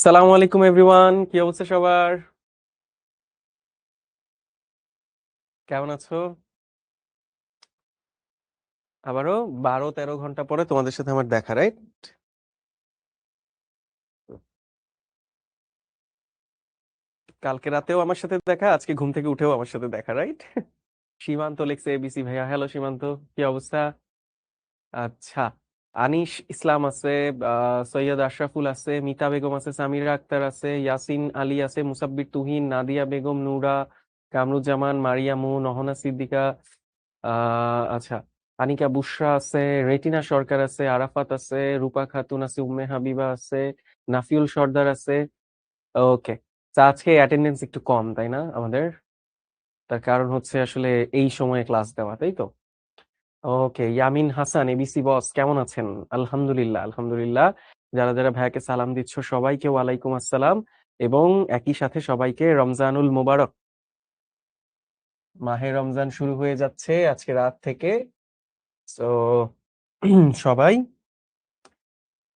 সালামু আলাইকুম এভরিওয়ান, কি অবস্থা সবার? কেমন আছো? আবারও 12-13 ঘন্টা পরে তোমাদের সাথে আমার দেখা, রাইট? কালকে রাতেও আমার সাথে দেখা, আজকে ঘুম থেকে উঠেও আমার সাথে দেখা, রাইট? সীমান্ত লিখছে এবিসি ভাইয়া। হ্যালো সীমান্ত, কি অবস্থা? আচ্ছা, আনিস ইসলাম আছে, সৈয়দ আশরাফুল আছে, মিতা বেগম আছে, সামিরা আক্তার আছে, ইয়াসিন আলী আছে, মুসাব্বির তুহিন, নাদিয়া বেগম, নূরা, কামরুজ্জামান, মারিয়ামু, নহনা সিদ্দিকা, আচ্ছা, আনিকা বুশরা আছে, রেটিনা সরকার আছে, আরাফাত আছে, রূপা খাতুন আছে, উম্মে হাবিবা আছে, নাফিউল সর্দার আছে। ওকে, আজকে অ্যাটেন্ডেন্স একটু কম, তাই না আমাদের? তার কারণ হচ্ছে আসলে এই সময়ে ক্লাস দেওয়া, তাই তো? ওকে, ইয়ামিন হাসান, এবিসি বস, কেমন আছেন? আলহামদুলিল্লাহ, আলহামদুলিল্লাহ। যারা যারা ভাইয়াকে সালাম দিচ্ছ সবাইকে ওয়ালাইকুম আসসালাম, এবং একই সাথে সবাইকে রমজানুল মোবারক। মাহে রমজান শুরু হয়ে যাচ্ছে আজকে রাত থেকে। তো সবাই,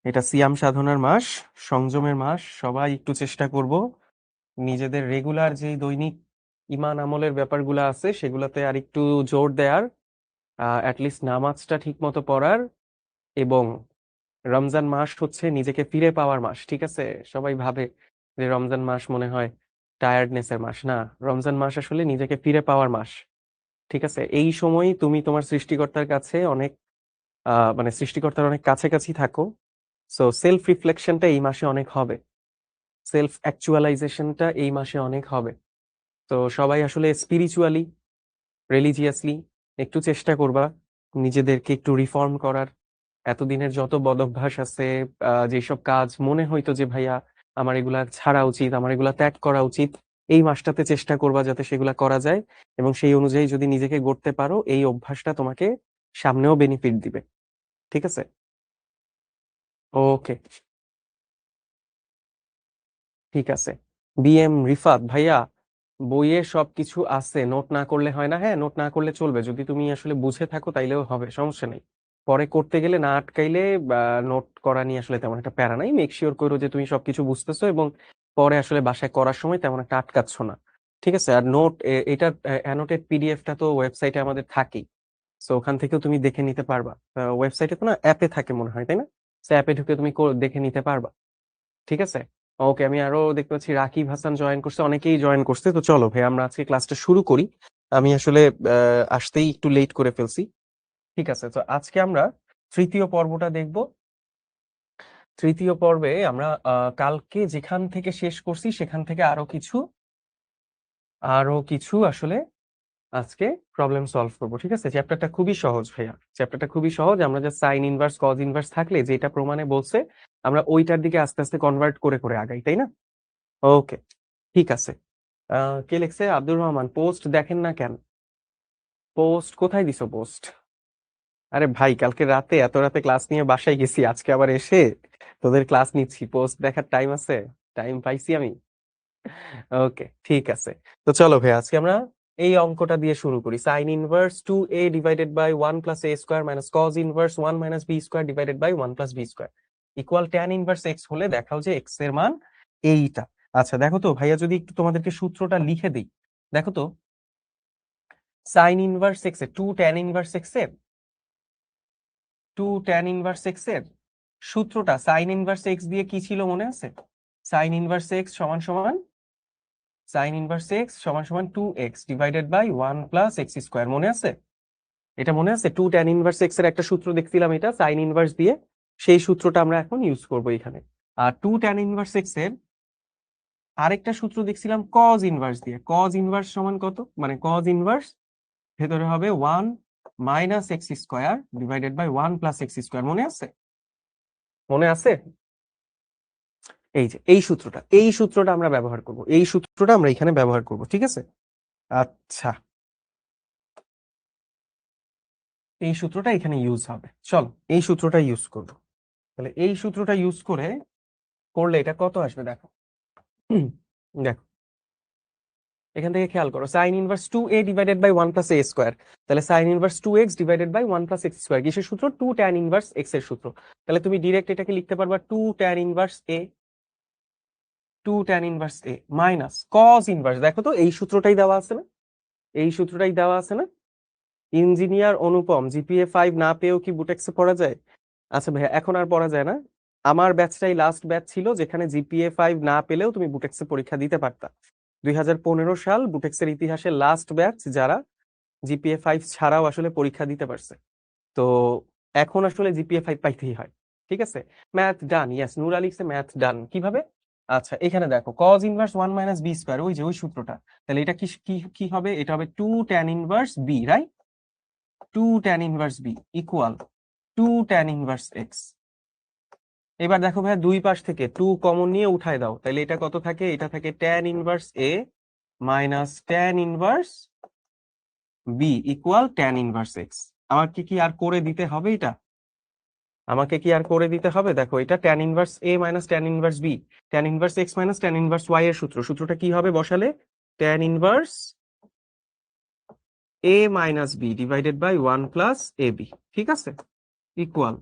এটা সিয়াম সাধনার মাস, সংযমের মাস। সবাই একটু চেষ্টা করব নিজেদের রেগুলার যে দৈনিক ইমান আমলের ব্যাপারগুলো আছে সেগুলোতে আর একটু জোর দেওয়ার, অ্যাটলিস্ট নামাজটা ঠিক মতো পড়ার। এবং রমজান মাস হচ্ছে নিজেকে ফিরে পাওয়ার মাস, ঠিক আছে? সবাই ভাবে যে রমজান মাস মনে হয় টায়ার্ডনেসের মাস, না। রমজান মাস আসলে নিজেকে ফিরে পাওয়ার মাস, ঠিক আছে? এই সময় তুমি তোমার সৃষ্টিকর্তার কাছে অনেক মানে সৃষ্টিকর্তার অনেক কাছাকাছি থাকো। সো সেলফ রিফ্লেকশনটা এই মাসে অনেক হবে, সেলফ অ্যাকচুয়ালাইজেশনটা এই মাসে অনেক হবে। তো সবাই আসলে স্পিরিচুয়ালি, রিলিজিয়াসলি একটু চেষ্টা করবা নিজেদেরকে একটু রিফর্ম করার। এতদিনের যত বদভ্যাস আছে, যেসব কাজ মনে হইতো যে ভাইয়া আমার এগুলা ছাড়া উচিত, আমার এগুলা ত্যাগ করা উচিত, এই মাসটাতে চেষ্টা করবা যাতে সেগুলা করা যায়। এবং সেই অনুযায়ী যদি নিজেকে গড়তে পারো, এই অভ্যাসটা তোমাকে সামনেও বেনিফিট দিবে, ঠিক আছে? ওকে, ঠিক আছে। বিএম রিফাত ভাইয়া, বইয়ে সবকিছু আছে, নোট না করলে হয় না। হ্যাঁ, নোট না করলে চলবে, যদি তুমি আসলে বুঝে থাকো তাইলেও হবে, সমস্যা নেই। পরে করতে গেলে না আটকাইলে বা নোট করা নিয়ে আসলে তেমন একটা প্যারা নাই। মেক শিওর করো যে তুমি সবকিছু বুঝতেছো এবং পরে আসলে বাসায় করার সময় তেমন একটা আটকাচ্ছ না, ঠিক আছে? আর নোট, এটার অ্যানোটেড পিডিএফটা তো ওয়েবসাইটে আমাদের থাকেই। সো ওখান থেকেও তুমি দেখে নিতে পারবা। ওয়েবসাইটে তো না, অ্যাপে থাকে মনে হয়, তাই না? সো অ্যাপে ঢুকে তুমি দেখে নিতে পারবা, ঠিক আছে? ওকে, আমি আরো দেখতে পাচ্ছি রাকিব হাসান জয়েন করছে, অনেকেই জয়েন করছে। তো চলো ভাই, আমরা আজকে ক্লাসটা শুরু করি। আমি আসলে আসতেই একটু লেট করে ফেলছি। ঠিক আছে, তো আজকে আমরা তৃতীয় পর্বটা দেখব। তৃতীয় পর্বে আমরা কালকে যেখান থেকে শেষ করছি সেখান থেকে আরো কিছু আসলে আজকে প্রবলেম সলভ করবো, ঠিক আছে? চ্যাপ্টারটা খুবই সহজ ভাইয়া, চ্যাপ্টারটা খুবই সহজ। আমরা যে সাইন ইনভার্স কজ ইনভার্স থাকলে যেটা প্রমাণে বলছে, আমরা ওইটার দিকে আস্তে আস্তে কনভার্ট করে করে আগাই, তাই না? ওকে, ঠিক আছে। কে লিখছে? আব্দুর রহমান, পোস্ট দেখেন না কেন? পোস্ট কোথায় দিছো পোস্ট? আরে ভাই, কালকে রাতে এত রাতে ক্লাস নিয়ে বাসায় গেছি, আজকে আবার এসে তোদের ক্লাস নিচ্ছি, পোস্ট দেখার টাইম আছে? টাইম পাইছি আমি? ওকে, ঠিক আছে। তো চলো ভাই, আজকে আমরা এই অঙ্কটা দিয়ে শুরু করি। Sine inverse 2a divided by 1 plus a square minus cos inverse 1 minus b square divided by 1 plus b square equal tan inverse x হলে দেখাও যে x এর মান এইটা। আচ্ছা দেখো তো ভাইয়া, যদি একটু তোমাদেরকে সূত্রটা লিখে দিই, দেখো তো। সাইন ইনভার্স এক্স এর, টু ট্যান ইনভার্স এক্স এর সূত্রটা সাইন ইনভার্স এক্স দিয়ে কি ছিল মনে আছে? সাইন ইনভার্স এক্স সমান সমান, two x divided by 1 plus x square, মনে আছে? এটা মনে আছে? টু ট্যান ইনভার্স এক্স এর একটা সূত্র দেখছিলাম, এটা সাইন ইনভার্স দিয়ে। সেই সূত্রটা আমরা এখন ইউজ করব এখানে। আর টু ট্যান ইনভার্স এক্স এর আরেকটা সূত্র দেখছিলাম কজ ইনভার্স দিয়ে। কজ ইনভার্স সমান কত, মানে কজ ইনভার্স ভেতরে হবে 1 - x square divided by 1 plus x square, মনে আছে? মনে আছে? এই যে এই সূত্রটা আমরা ব্যবহার করব, এই সূত্রটা আমরা এখানে ব্যবহার করব, ঠিক আছে? আচ্ছা, এই সূত্রটা এখানে ইউজ হবে। চলো এই সূত্রটা ইউজ করব। তাহলে এই সূত্রটা ইউজ করলে এটা কত আসবে দেখো। দেখো, এখান থেকে খেয়াল করো, sine inverse 2a divided by 1 plus a square. তাহলে sine inverse 2x divided by 1 plus x square কিসের সূত্র? টু ট্যান ইনভার্স x এর সূত্র। তাহলে তুমি ডিরেক্ট এটাকে লিখতে পারবা two tan inverse a 2 tan inverse a minus cos inverse, দেখো তো এই সূত্রটাই দেওয়া আছে না, এই সূত্রটাই দেওয়া আছে না, ইঞ্জিনিয়ার অনুপম জিপিএ 5 না পেয়েও কি বুটেক্সে পড়া যায়? আচ্ছা ভাইয়া, এখন আর পড়া যায় না। আমার ব্যাচটাই লাস্ট ব্যাচ ছিল যেখানে জিপিএ 5 না পেলেও তুমি বুটেক্সে পরীক্ষা দিতে পারতা। 2015 সাল বুটেক্সের ইতিহাসে লাস্ট ব্যাচ যারা জিপিএ 5 ছাড়াও আসলে পরীক্ষা দিতে পারছে। তো এখন আসলে জিপিএ 5 পাইতেই হয়। ঠিক আছে, math done. Yes, Nur Ali লিখছে ম্যাথ ডান। কিভাবে? আচ্ছা এখানে দেখো cos inverse 1 minus b square, ওই যে ওই সূত্রটা। তাহলে এটা কি কি কি হবে? এটা হবে 2 tan inverse b, right? 2 tan inverse b equal 2 tan inverse x. এবার দেখো ভাই, দুই পাশ থেকে 2 কমন নিয়ে উঠায় দাও, তাহলে এটা কত থাকে? এটা থাকে tan inverse a minus tan inverse b equal tan inverse x. আমাকে কি আর করে দিতে হবে এটা? আমাকে কি আর করে দিতে হবে? দেখো এটা tan inverse a minus tan inverse b, tan inverse x minus tan inverse y এর সূত্র। সূত্রটা কি হবে বসালে? tan inverse a minus b divided by 1 plus ab, ঠিক আছে, ইকুয়াল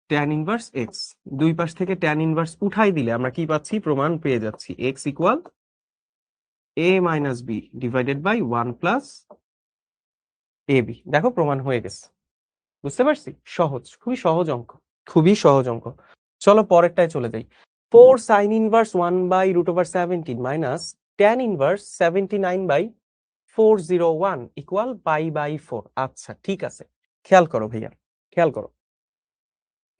tan ইনভার্স x। দুই পাশ থেকে tan ইনভার্স উঠাই দিলে আমরা কি পাচ্ছি? প্রমাণ পেয়ে যাচ্ছি, x equal a minus b divided by 1 plus ab। দেখো প্রমাণ হয়ে গেছে, বুঝতে পারছি? সহজ, খুবই সহজ অঙ্ক, খুবই সহজ অঙ্ক। চলো পরেরটায় চলে যাই। 4 sin inverse 1 by root over 17 minus tan inverse 79 by 401 equal pi by 4। আচ্ছা ঠিক আছে, খেয়াল করো ভাইয়া, খেয়াল করো,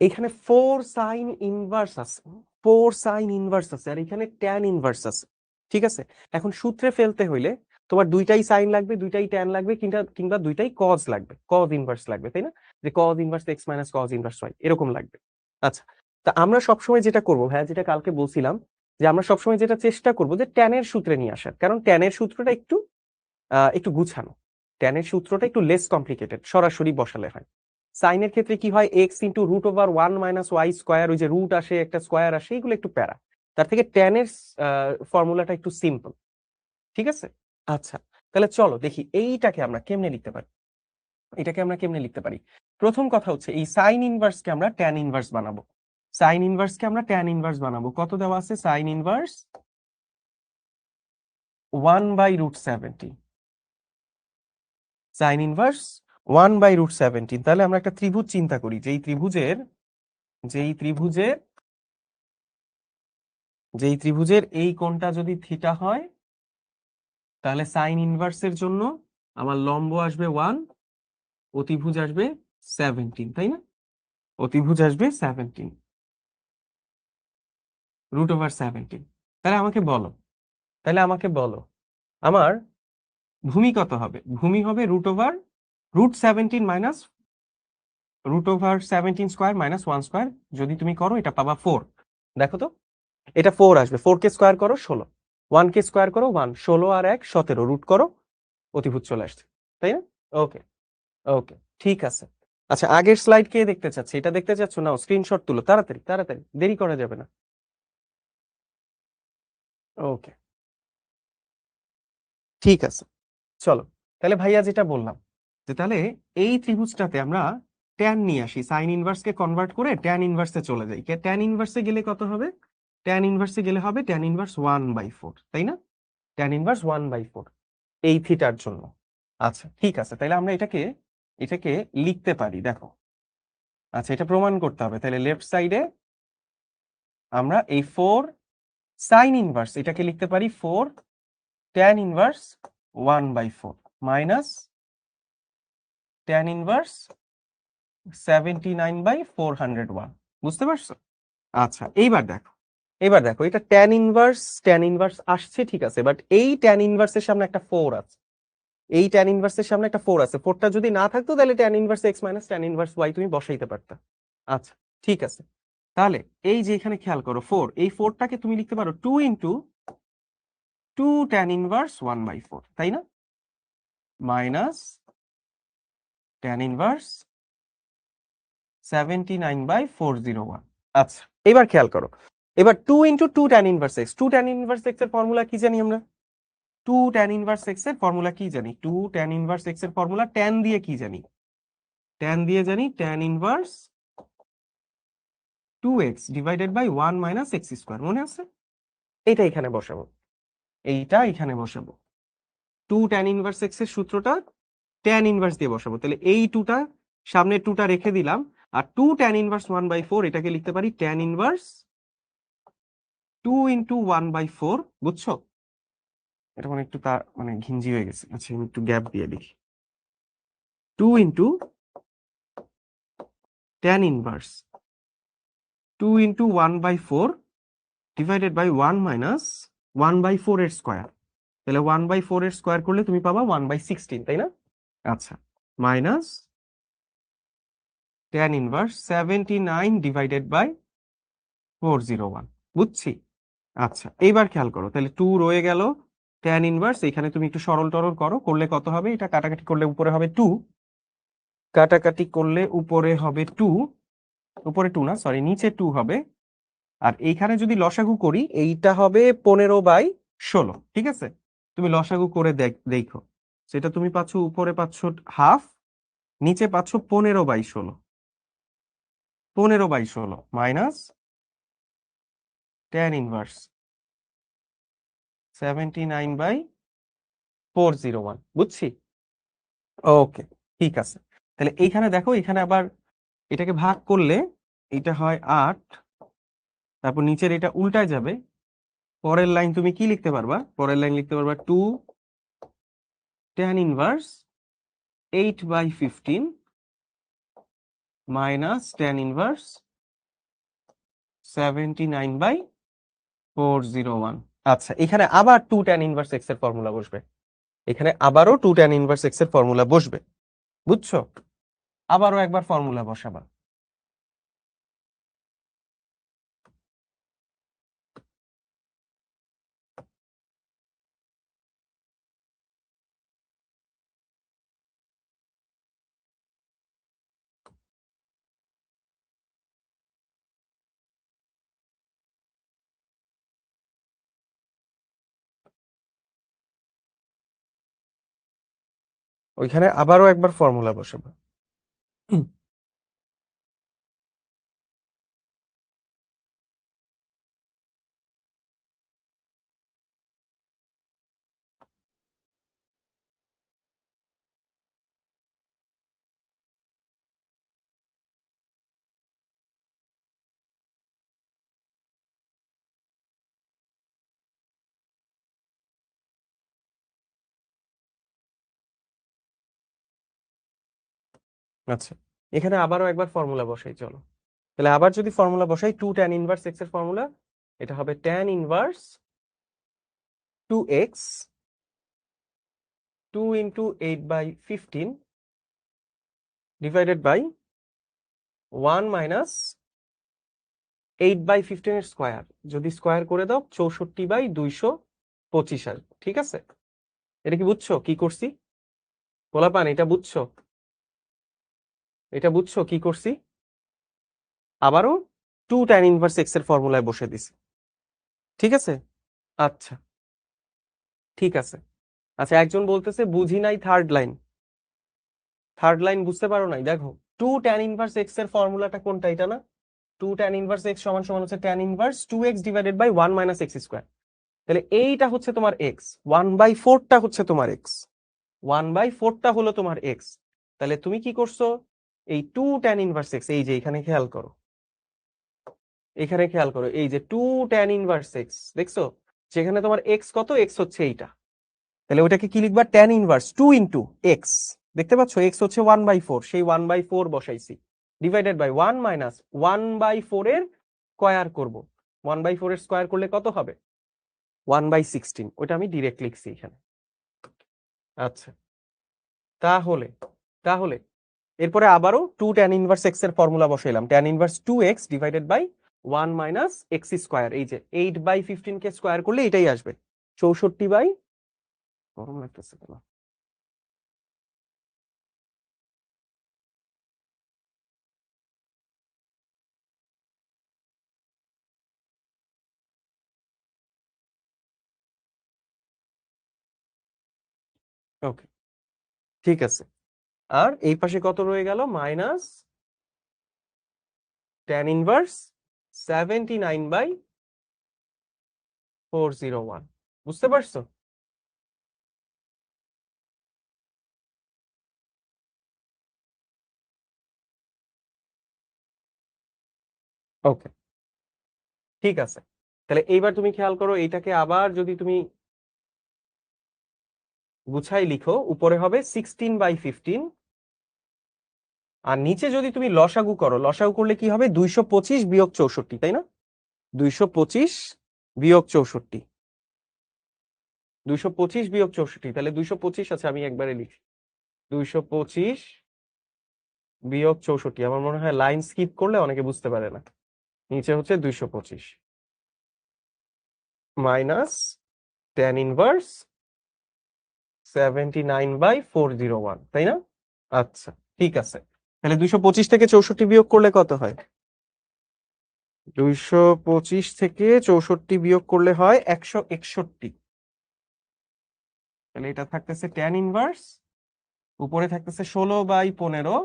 এখানে 4 sin ইনভার্স আছে, 4 sin ইনভার্স আছে, আর এখানে tan ইনভার্স আছে। ঠিক আছে, এখন সূত্রে ফেলতে হইলে তোমার দুইটাই সাইন লাগবে, দুইটাই ট্যান লাগবে, কিংবা দুইটাই কজ লাগবে, কজ ইনভার্স লাগবে, তাই না? যে cos inverse x minus cos inverse y এরকম লাগবে। আচ্ছা, তা আমরা সবসময় যেটা করবো ভাইয়া, যেটা কালকে বলছিলাম, যে আমরা সবসময় যেটা চেষ্টা করবো যে ট্যানের সূত্রে নিয়ে আসার, কারণ ট্যানের সূত্রটা একটু একটু গুছানো, ট্যানের সূত্রটা একটু লেস কমপ্লিকেটেড, সরাসরি বসালে হয়। সাইনের ক্ষেত্রে কি হয়? X into root over 1 minus y square, ওই যে রুট আসে একটা স্কোয়ার আসে, এগুলো একটু প্যারা। তার থেকে ট্যানের ফর্মুলাটা একটু সিম্পল। ঠিক আছে, আচ্ছা তাহলে চলো দেখি এইটাকে আমরা কেমনে লিখতে পারি। এটাকে আমরা কেমনে লিখতে পারি? প্রথম কথা হচ্ছে এই সাইন ইনভার্সকে আমরা ট্যান ইনভার্স বানাবো। সাইন ইনভার্সকে আমরা ট্যান ইনভার্স বানাবো। কত দেওয়া আছে? Sine inverse 1 by root 70, sine inverse 1 by root 17। তাহলে আমরা একটা ত্রিভুজ চিন্তা করি, যেই ত্রিভুজের যেই ত্রিভুজের যেই ত্রিভুজের এই কোণটা যদি থিটা হয়, তাহলে সাইন ইনভার্সের জন্য আমার লম্ব আসবে 1, অতিভুজ আসবে 17, তাই না? অতিভুজ আসবে 17, রুট ওভার 17। তাহলে আমাকে বলো, তাহলে আমাকে বলো আমার ভূমি কত হবে? ভূমি হবে root 17 minus root over 17 square minus 1 square. যদি তুমি করো এটা পাবা 4। দেখো তো, এটা 4 আসবে, 4 কে স্কোয়ার করো 16, 1 কে স্কোয়ার করো 1, 16 আর 1 17, রুট করো, অতিভুজ চলে আসছে, তাই না? ওকে, ওকে, ঠিক আছে। আচ্ছা আগের স্লাইড কে দেখতে চাচ্ছে? এটা দেখতে চাচ্ছ? নাও স্ক্রিনশট তুলো, তাড়াতাড়ি তাড়াতাড়ি, দেরি করা যাবে না। ওকে, ঠিক আছে, চলো তাহলে ভাইয়া যেটা বললাম, যে তাহলে এই ত্রিভুজটাতে আমরা ট্যান নিয়ে আসি, সাইন ইনভার্সকে কনভার্ট করে ট্যান ইনভার্সে চলে যাই। ট্যান ইনভার্সে গেলে কত হবে? ট্যান ইনভার্সে গেলে হবে ট্যান ইনভার্স 1/4, তাই না? ট্যান ইনভার্স 1/4 এই থিটার জন্য। আচ্ছা ঠিক আছে, তাহলে আমরা এটাকে এটাকে লিখতে পারি, দেখো। আচ্ছা এটা প্রমাণ করতে হবে, তাহলে লেফট সাইডে আমরা এই 4 সাইন ইনভার্স এটাকে লিখতে পারি 4 tan inverse 1/4 minus tan inverse 79/401। বুঝতে পারছো? আচ্ছা এইবার দেখো, এবার দেখো এটা ট্যান ইনভার্স আসছে, ঠিক আছে, বাট এই ট্যান ইনভার্সের সামনে একটা 4 আছে, এই ট্যান ইনভার্সের সামনে একটা 4 আছে। 4টা যদি না থাকতো তাহলে tan inverse x minus tan inverse y তুমি বসাইতে পারতা। আচ্ছা ঠিক আছে, তাহলে এই যে এখানে খেয়াল করো 4, এই 4টাকে তুমি লিখতে পারো 2 ইন্টু 2 ট্যান ইনভার্স 1/4, তাই না? Minus tan inverse 79/401। আচ্ছা এবার খেয়াল করো, এবার 2 into 2 tan inverse x, 2 tan inverse x এর ফর্মুলা কি জানি আমরা? 2 ট্যান ইনভার্স এক্স এর ফর্মুলা কি জানি? 2 ট্যান ইনভার্স এক্স এর ফর্মুলা ট্যান দিয়ে কি জানি? ট্যান দিয়ে জানি tan inverse 2x divided by 1 minus x square, মনে আছে? এটা এখানে বসাবো, এইটা এখানে বসাবো। 2 tan ইনভার্স এক্স এর সূত্রটা tan ইনভার্স দিয়ে বসাবো, তাহলে এই 2টা সামনে 2টা রেখে দিলাম, আর 2 tan ইনভার্স 1/4 এটাকে লিখতে পারি tan ইনভার্স 2 ইন্টু 1/4, বুঝছো? এটা মানে একটু মানে ঘিঞ্জি হয়ে গেছে, আচ্ছা আমি একটু গ্যাপ দিয়ে লিখি। 2 into tan inverse 2 into 1/4 divided by 1 minus 1/4 এর স্কোয়ার, তাহলে 1/4 এর স্কোয়ার করলে তুমি পাবা 1/16, তাই না? আচ্ছা, minus tan inverse 79 divided by 401, বুঝছি? আচ্ছা এইবার খেয়াল করো, তাহলে 2 রয়ে গেল, tan ইনভার্স এখানে তুমি একটু সরল টরল করো, করলে কত হবে? এটা কাটাকাটি করলে উপরে হবে 2, কাটাকাটি করলে উপরে হবে 2, উপরে 2 না সরি নিচে 2 হবে। আর এইখানে যদি লসাগু করি এইটা হবে 15/16, ঠিক আছে? তুমি লসাগু করে দেখো, সেটা তুমি পাচ্ছ উপরে পাচ্ছ হাফ, নিচে পাচ্ছ 15/16, 15/16 মাইনাস tan ইনভার্স 79/401, বুঝছি? ওকে, ঠিক আছে। তাহলে এইখানে দেখো, এখানে আবার এটাকে ভাগ করলে এটা হয় 8, তারপর নিচের এটা উল্টায় যাবে, পরের লাইন তুমি কি লিখতে পারবা? পরের লাইন লিখতে পারবা 2 tan inverse 8/15 minus tan inverse 79/401। আচ্ছা, এখানে আবার 2 tan ইনভার্স এক্স এর ফর্মুলা বসবে, এখানে আবারও 2 tan ইনভার্স এক্স এর ফর্মুলা বসবে, বুঝছো? আবারও একবার ফর্মুলা বসাবা। ওইখানে আবারও একবার ফর্মুলা বসাবা। আচ্ছা, এখানে আবারও একবার ফর্মুলা বসাই, চলো। তাহলে আবার যদি ফর্মুলা বসাই, 2 tan ইনভার্স এক্স এর ফর্মুলা, এটা হবে tan inverse 2x 2 into 8/15 divided by 1 minus 8/15 এর স্কোয়ার, যদি স্কোয়ার করে দাও 64/225 আসবে, ঠিক আছে? এটা কি বুঝছো কি করছি? পোলাপান এটা বুঝছো? এটা বুঝছো কি করছি? আবারও 2 tan ইনভার্স এক্স এর ফর্মুলায় বসে দিছি, ঠিক আছে? আচ্ছা, ঠিক আছে। আচ্ছা, একজন বলতেছে বুঝি নাই থার্ড লাইন, থার্ড লাইন বুঝতে পারো নাই? দেখো 2 tan ইনভার্স এক্স এর ফর্মুলাটা কোনটা? এটা না, 2 tan ইনভার্স এক্স সমান সমান হচ্ছে tan inverse 2x divided by 1 minus x square, তাহলে এইটা হচ্ছে তোমার এক্স, 1/4টা হচ্ছে তোমার এক্স, 1/4টা হলো তোমার এক্স। তাহলে তুমি কি করছো? এই 2 tan ইনভার্স এক্স, এই যে এখানে খেয়াল করো, এখানে খেয়াল করো, এই যে 2 tan ইনভার্স এক্স, দেখছো? সেখানে তোমার এক্স কত? এক্স হচ্ছে এইটা, তাহলে ওটাকে কি লিখবা? tan ইনভার্স 2 ইন্টু এক্স, দেখতে পাচ্ছ এক্স হচ্ছে 1/4, সেই 1/4 বসাইছি, ডিভাইডেড বাই 1 মাইনাস 1/4 এর স্কোয়ার করব, 1/4 এর স্কোয়ার করলে কত হবে? 1/16, ওটা আমি ডিরেক্ট লিখছি এখানে। আচ্ছা, তাহলে তাহলে এরপরে আবারও 2 tan ইনভার্স এক্স এর ফর্মুলা বসাইলাম, tan inverse 2x divided by 1 minus x square, এই যে 8/15 কে স্কোয়ার করলে এটাই আসবে 64 গরম লাগতেছে কেন? ওকে, ঠিক আছে। আর এই পাশে কত রয়ে গেল? মাইনাস tan ইনভার্স 79/401, 401, বুঝতে পারছো? ওকে, ঠিক আছে। তাহলে এইবার তুমি খেয়াল করো, এইটাকে আবার যদি তুমি গুছাই লিখো, উপরে হবে 16/15, আর নিচে যদি তুমি লসাগু করো, লসাগু করলে কি হবে? 225 বিয়োগ 64, তাই না? 225 বিয়োগ 64, 225 বিয়োগ 64, তাহলে 225 আছে, আমি একবারে লিখি 225 বিয়োগ 64। আমার মনে হয় লাইন স্কিপ করলে অনেকে বুঝতে পারে না। নিচে হচ্ছে 225 মাইনাস tan ইনভার্স 79/401, তাই না? আচ্ছা, ঠিক আছে। তাহলে 225 থেকে 64 বিয়োগ করলে কত হয়? 225 থেকে 64 বিয়োগ করলে হয় 161। তাহলে এটা থাকতেছে tan ইনভার্স, উপরে থাকতেছে 16/15,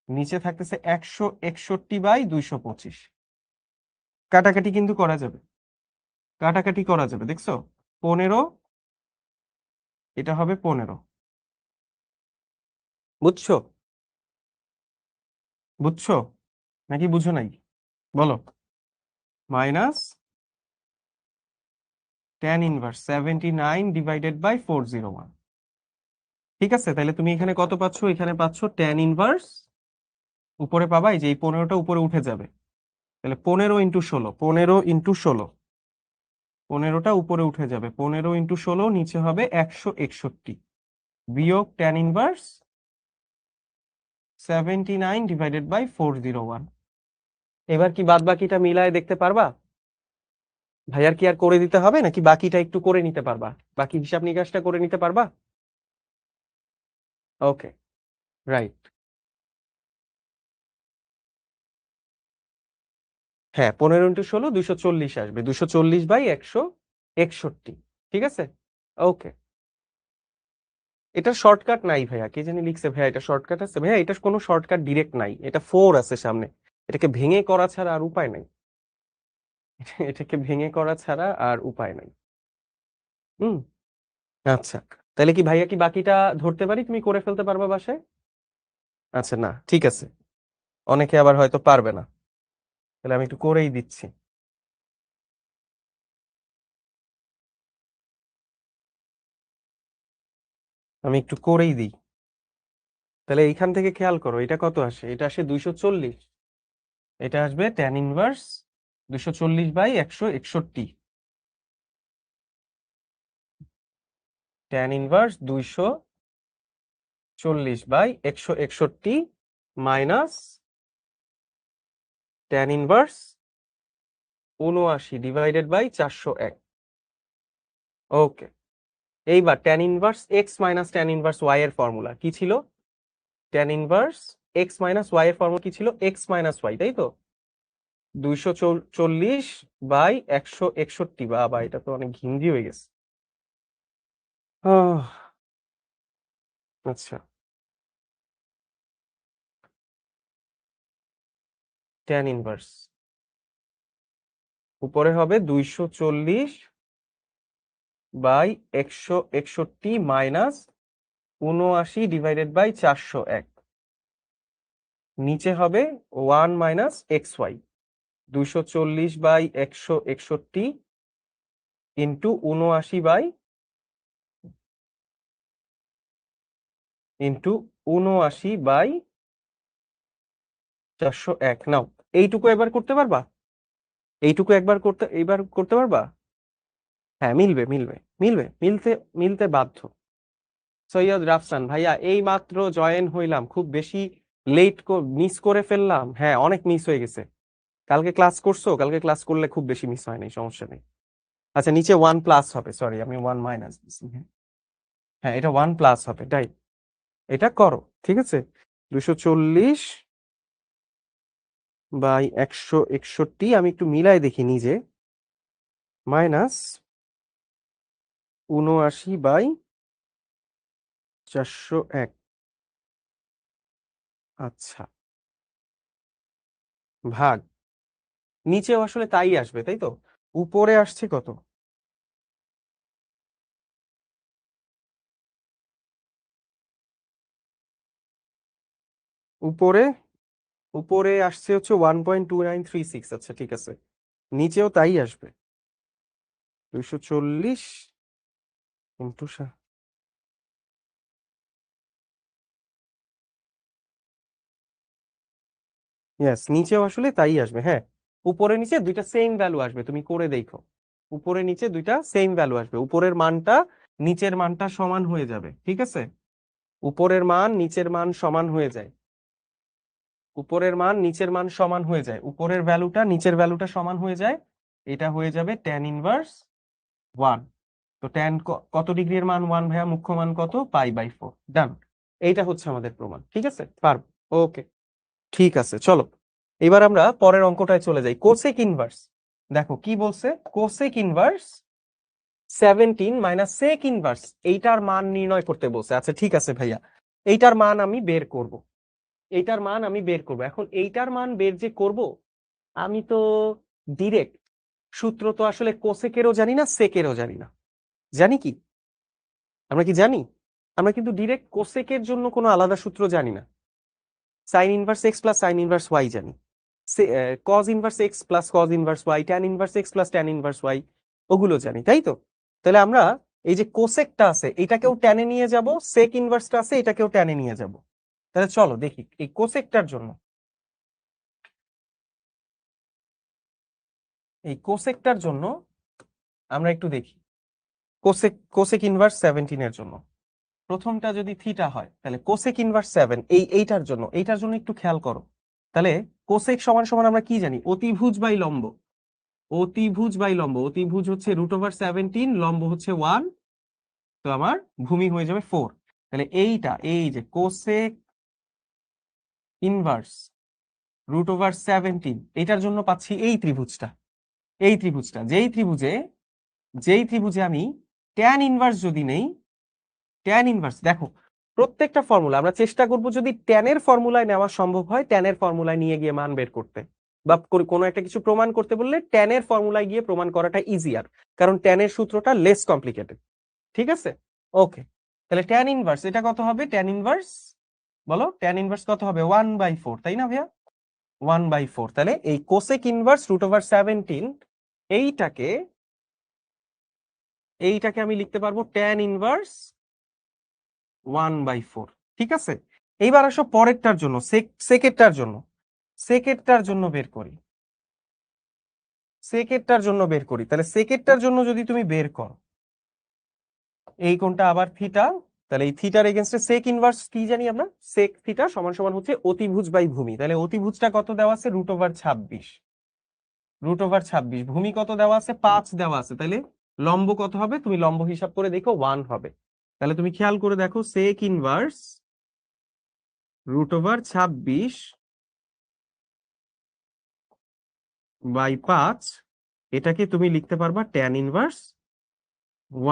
নিচে থাকতেছে 161/225। কাটাকাটি কিন্তু করা যাবে, কাটাকাটি করা যাবে, দেখছো? 15, এটা হবে 15, বুঝছো? বুঝছো নাকি বুঝো নাই? বলো। Minus tan inverse 79/401। ঠিক আছে, তাহলে তুমি এখানে কত পাচ্ছ? এখানে পাচ্ছ tan ইনভার্স, উপরে পাবা এই যে এই 15টা উপরে উঠে যাবে, তাহলে 15 × 16, 15 × 16, 15টা উপরে উঠে যাবে, 15 × 16, নিচে হবে 161 বিয়োগ tan ইনভার্স 79/401। এবার কি বাদ বাকিটা মিলায় দেখতে পারবা? ভাইয়ার কি আর করে দিতে হবে নাকি বাকিটা একটু করে নিতে পারবা? বাকি হিসাব নিকাশটা করে নিতে পারবা? ওকে, রাইট। হ্যাঁ, 15 × 16 240 আসবে, 240/161। ঠিক আছে, ওকে। এটা শর্টকাট নাই ভাইয়া, কে জানি লিখছে ভাইয়া, এটা শর্টকাট আছে ভাইয়া? এটা কোনো শর্টকাট ডিরেক্ট নাই, এটা 4 আছে সামনে, এটাকে ভেঙে করা ছাড়া আর উপায় নাই। এটাকে ভেঙে করা ছাড়া আর উপায় নাই। হুম, আচ্ছা। তাহলে কি ভাইয়া কি বাকিটা ধরতে পারি, তুমি করে ফেলতে পারবা বাসায়? আচ্ছা, না ঠিক আছে, অনেকে আবার হয়তো পারবে না, তাহলে আমি একটু করেই দিচ্ছি। আমি একটু করেই দিই। তাহলে এইখান থেকে খেয়াল করো, এটা কত আসে? এটা আসে 240, এটা আসবে tan inverse 240/161, tan inverse 240/161 minus tan inverse 79/401। ওকে, এইবার tan inverse x minus tan inverse y এর ফর্মুলা কি ছিল? tan inverse x minus y এর ফর্মুলা কি ছিল? x মাইনাস y, তাই তো? 240/161, বা এটা তো অনেক ঘিঞ্জি হয়ে গেছে। আহ, আচ্ছা, tan ইনভার্স উপরে হবে 240/161 মাইনাস 79/401, নিচে হবে 1 মাইনাস এক্স ওয়াই, 240/161 ইন্টু 79/401। নাও, এইটুকু একবার করতে পারবা? এইটুকু এইবার করতে পারবা? হ্যাঁ, মিলবে মিলবে মিলবে, মিলতে মিলতে বাধ্য। সৈয়দ রাফসান ভাইয়া, এই মাত্র জয়েন হইলাম, খুব বেশি লেট মিস করে ফেললাম। হ্যাঁ, অনেক মিস হয়ে গেছে। কালকে ক্লাস করছো? কালকে ক্লাস করলে খুব বেশি মিস হয় নাই, সমস্যা নেই। আচ্ছা, নিচে 1 প্লাস হবে, সরি আমি 1 মাইনাস দিছি। হ্যাঁ হ্যাঁ, এটা 1 প্লাস হবে, তাই এটা করো। ঠিক আছে, 240/161, আমি একটু মিলাই দেখি নিজে, মাইনাস 79/401। আচ্ছা, ভাগ, নিচেও আসলে তাই আসবে, তাই তো? উপরে আসছে কত? উপরে উপরে আসছে হচ্ছে 1.2936। আচ্ছা ঠিক আছে, নিচেও তাই আসবে। 240 ইন্টু ইয়েস, নিচেও আসলে তাই আসবে। হ্যাঁ, উপরে নিচে দুইটা সেম ভ্যালু আসবে, তুমি করে দেখো। উপরে নিচে দুইটা সেম ভ্যালু আসবে, উপরের মানটা নিচের মানটা সমান হয়ে যাবে। ঠিক আছে, উপরের মান নিচের মান সমান হয়ে যায়। উপরের মান নিচের মান সমান হয়ে যায়, উপরের ভ্যালুটা নিচের ভ্যালুটা সমান হয়ে যায়। এটা হয়ে যাবে ট্যান ইনভার্স 1। তো ট্যান কত ডিগ্রির মান 1 ভাইয়া, মুখ্য মান কত? পাই/4। ডান, এইটা হচ্ছে আমাদের প্রমাণ। ঠিক আছে, পারব। ওকে, ঠিক আছে, চলো এবার আমরা পরের অঙ্কটায় চলে যাই। কোসেক ইনভার্স, দেখো কি বলছে, cosec inverse 17 minus sec inverse, এইটার মান নির্ণয় করতে বলছে। আচ্ছা ঠিক আছে ভাইয়া, এইটার মান আমি বের করব, এইটার মান আমি বের করব। এখন এইটার মান বের যে করব, আমি তো ডিরেক্ট সূত্র তো আসলে কোসেকেরও জানি না, সেকেরও জানি না। জানি কি, আমরা কি জানি? আমরা কিন্তু ডিরেক্ট কোসেকের জন্য কোনো আলাদা সূত্র জানি না। Sine inverse x plus sine inverse y জানি, cos inverse x plus cos inverse y, tan inverse x plus tan inverse y, ওগুলো জানি, তাই তো? তাহলে আমরা এই যে কোসেকটা আছে এটাকেও ট্যানে নিয়ে যাব, সেক ইনভার্সটা আছে এটাকেও ট্যানে নিয়ে যাব। তাহলে চলো দেখি এই কোসেকটার জন্য, এই কোসেকটার জন্য আমরা একটু দেখি। কোসেক কোসেক ইনভার্স 17 এর জন্য প্রথমটা যদি থিটা হয়, তাহলে কোসেক ইনভার্স 7 এইটার জন্য একটু খেয়াল করো। তাহলে কোসেক সমান সমান আমরা কি জানি, অতিভুজ বাই লম্ব। অতিভুজ বাই লম্ব, অতিভুজ হচ্ছে √17, লম্ব হচ্ছে 1, তো আমার ভূমি হয়ে যাবে 4। তাহলে এইটা, এই যে কোসেক ইনভার্স √17, এটার জন্য পাচ্ছি এই ত্রিভুজটা। এই ত্রিভুজটা, যেই ত্রিভুজে আমি ট্যান ইনভার্স যদি নেই, ট্যান ইনভার্স দেখো, প্রত্যেকটা ফর্মুলা আমরা চেষ্টা করব যদি ট্যানের ফর্মুলায় নেওয়া সম্ভব হয় ট্যানের ফর্মুলায় নিয়ে গিয়ে মান বের করতে, বা কোনো একটা কিছু প্রমাণ করতে বললে ট্যানের ফর্মুলায় গিয়ে প্রমাণ করাটা ইজিয়ার, কারণ ট্যানের সূত্রটা লেস কমপ্লিকেটেড। ঠিক আছে, ওকে। তাহলে ট্যান ইনভার্স এটা কত হবে, ট্যান ইনভার্স, বলো ট্যান ইনভার্স কত হবে? 1/4, তাই না ভাইয়া? 1/4। তাহলে এই কোসেক ইনভার্স √17, এইটাকে এইটাকে আমি লিখতে পারবো ট্যান ইনভার্স 1/4। ঠিক আছে, এইবার আসো পরেরটার জন্য, সেকেন্ডটার জন্য, সেকেন্ডটার জন্য বের করি, সেকেন্ডটার জন্য বের করি। তাহলে সেকেন্ডটার জন্য যদি তুমি বের করো, এই কোণটা আবার থিটা, তাহলে এই থিটার এগেনস্টে সেক ইনভার্স কি জানি আমরা, সেক থিটা সমান সমান হচ্ছে অতিভুজ বাই ভূমি। তাহলে অতিভুজটা কত দেওয়া আছে? √26, √26। ভূমি কত দেওয়া আছে? 5 দেওয়া আছে। তাহলে লম্ব কত হবে? তুমি লম্ব হিসাব করে দেখো, 1 হবে। তাহলে তুমি খেয়াল করে দেখো, সেক ইনভার্স √26 বাই 5, এটাকে তুমি লিখতে পারবা ট্যান ইনভার্স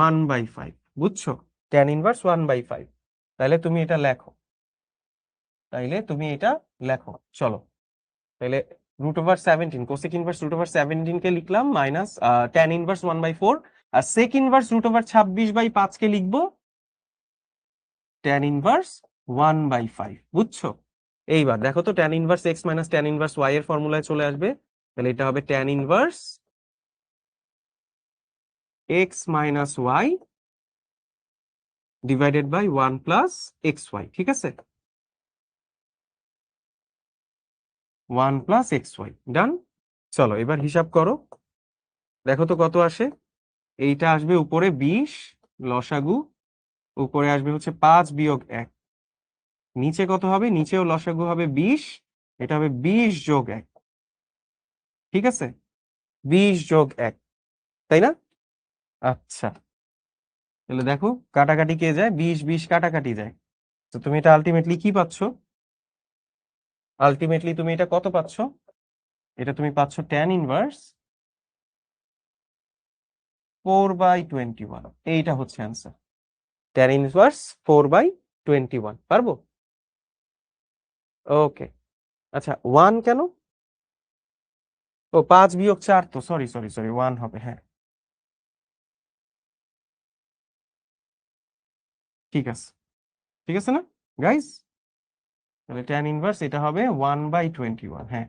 1/5। বুঝছো, ট্যান ইনভার্স 1/5। তাহলে তুমি এটা লেখো, তাইলে তুমি এটা লেখো, চলো। তাহলে √17, কোসেক ইনভার্স √17 কে লিখলাম, মাইনাস ট্যান ইনভার্স 1/4, আর সেক ইনভার্স √26/5 কে লিখবো ট্যান ইনভার্স 1/5। বুঝছো? এইবার দেখো তো, tan inverse x minus tan inverse y এর ফর্মুলায় চলে আসবে। তাহলে এটা হবে tan inverse x minus y divided by 1 plus x y. ঠিক আছে, 1 প্লাস এক্স ওয়াই, ডান। চলো এবার হিসাব করো, দেখো তো কত আসে। এইটা আসবে উপরে 20 লসাগু, উপরে আসবে হচ্ছে 5 - 1, নিচে কত হবে? নিচেও লসাগু হবে 20, এটা হবে 20 + 1। ঠিক আছে, 20 + 1, তাই না? আচ্ছা, তাহলে দেখো কাটাকাটি কে যায়, 20 20 কাটাকাটি যায়। তো তুমি এটা আলটিমেটলি কি পাচ্ছ? আলটিমেটলি তুমি এটা কত পাচ্ছ? এটা তুমি পাচ্ছ ট্যান ইনভার্স 4/21। এইটা হচ্ছে অ্যান্সার, ট্যান ইনভার্স 4/21। পারবো? ওকে, আচ্ছা 1 কেন? ও 5 বিয়োগ 4 তো সরি 1 হবে। হ্যাঁ ঠিক আছে, ঠিক আছে না গাইস? তাহলে ট্যান ইনভার্স এটা হবে 1/21। হ্যাঁ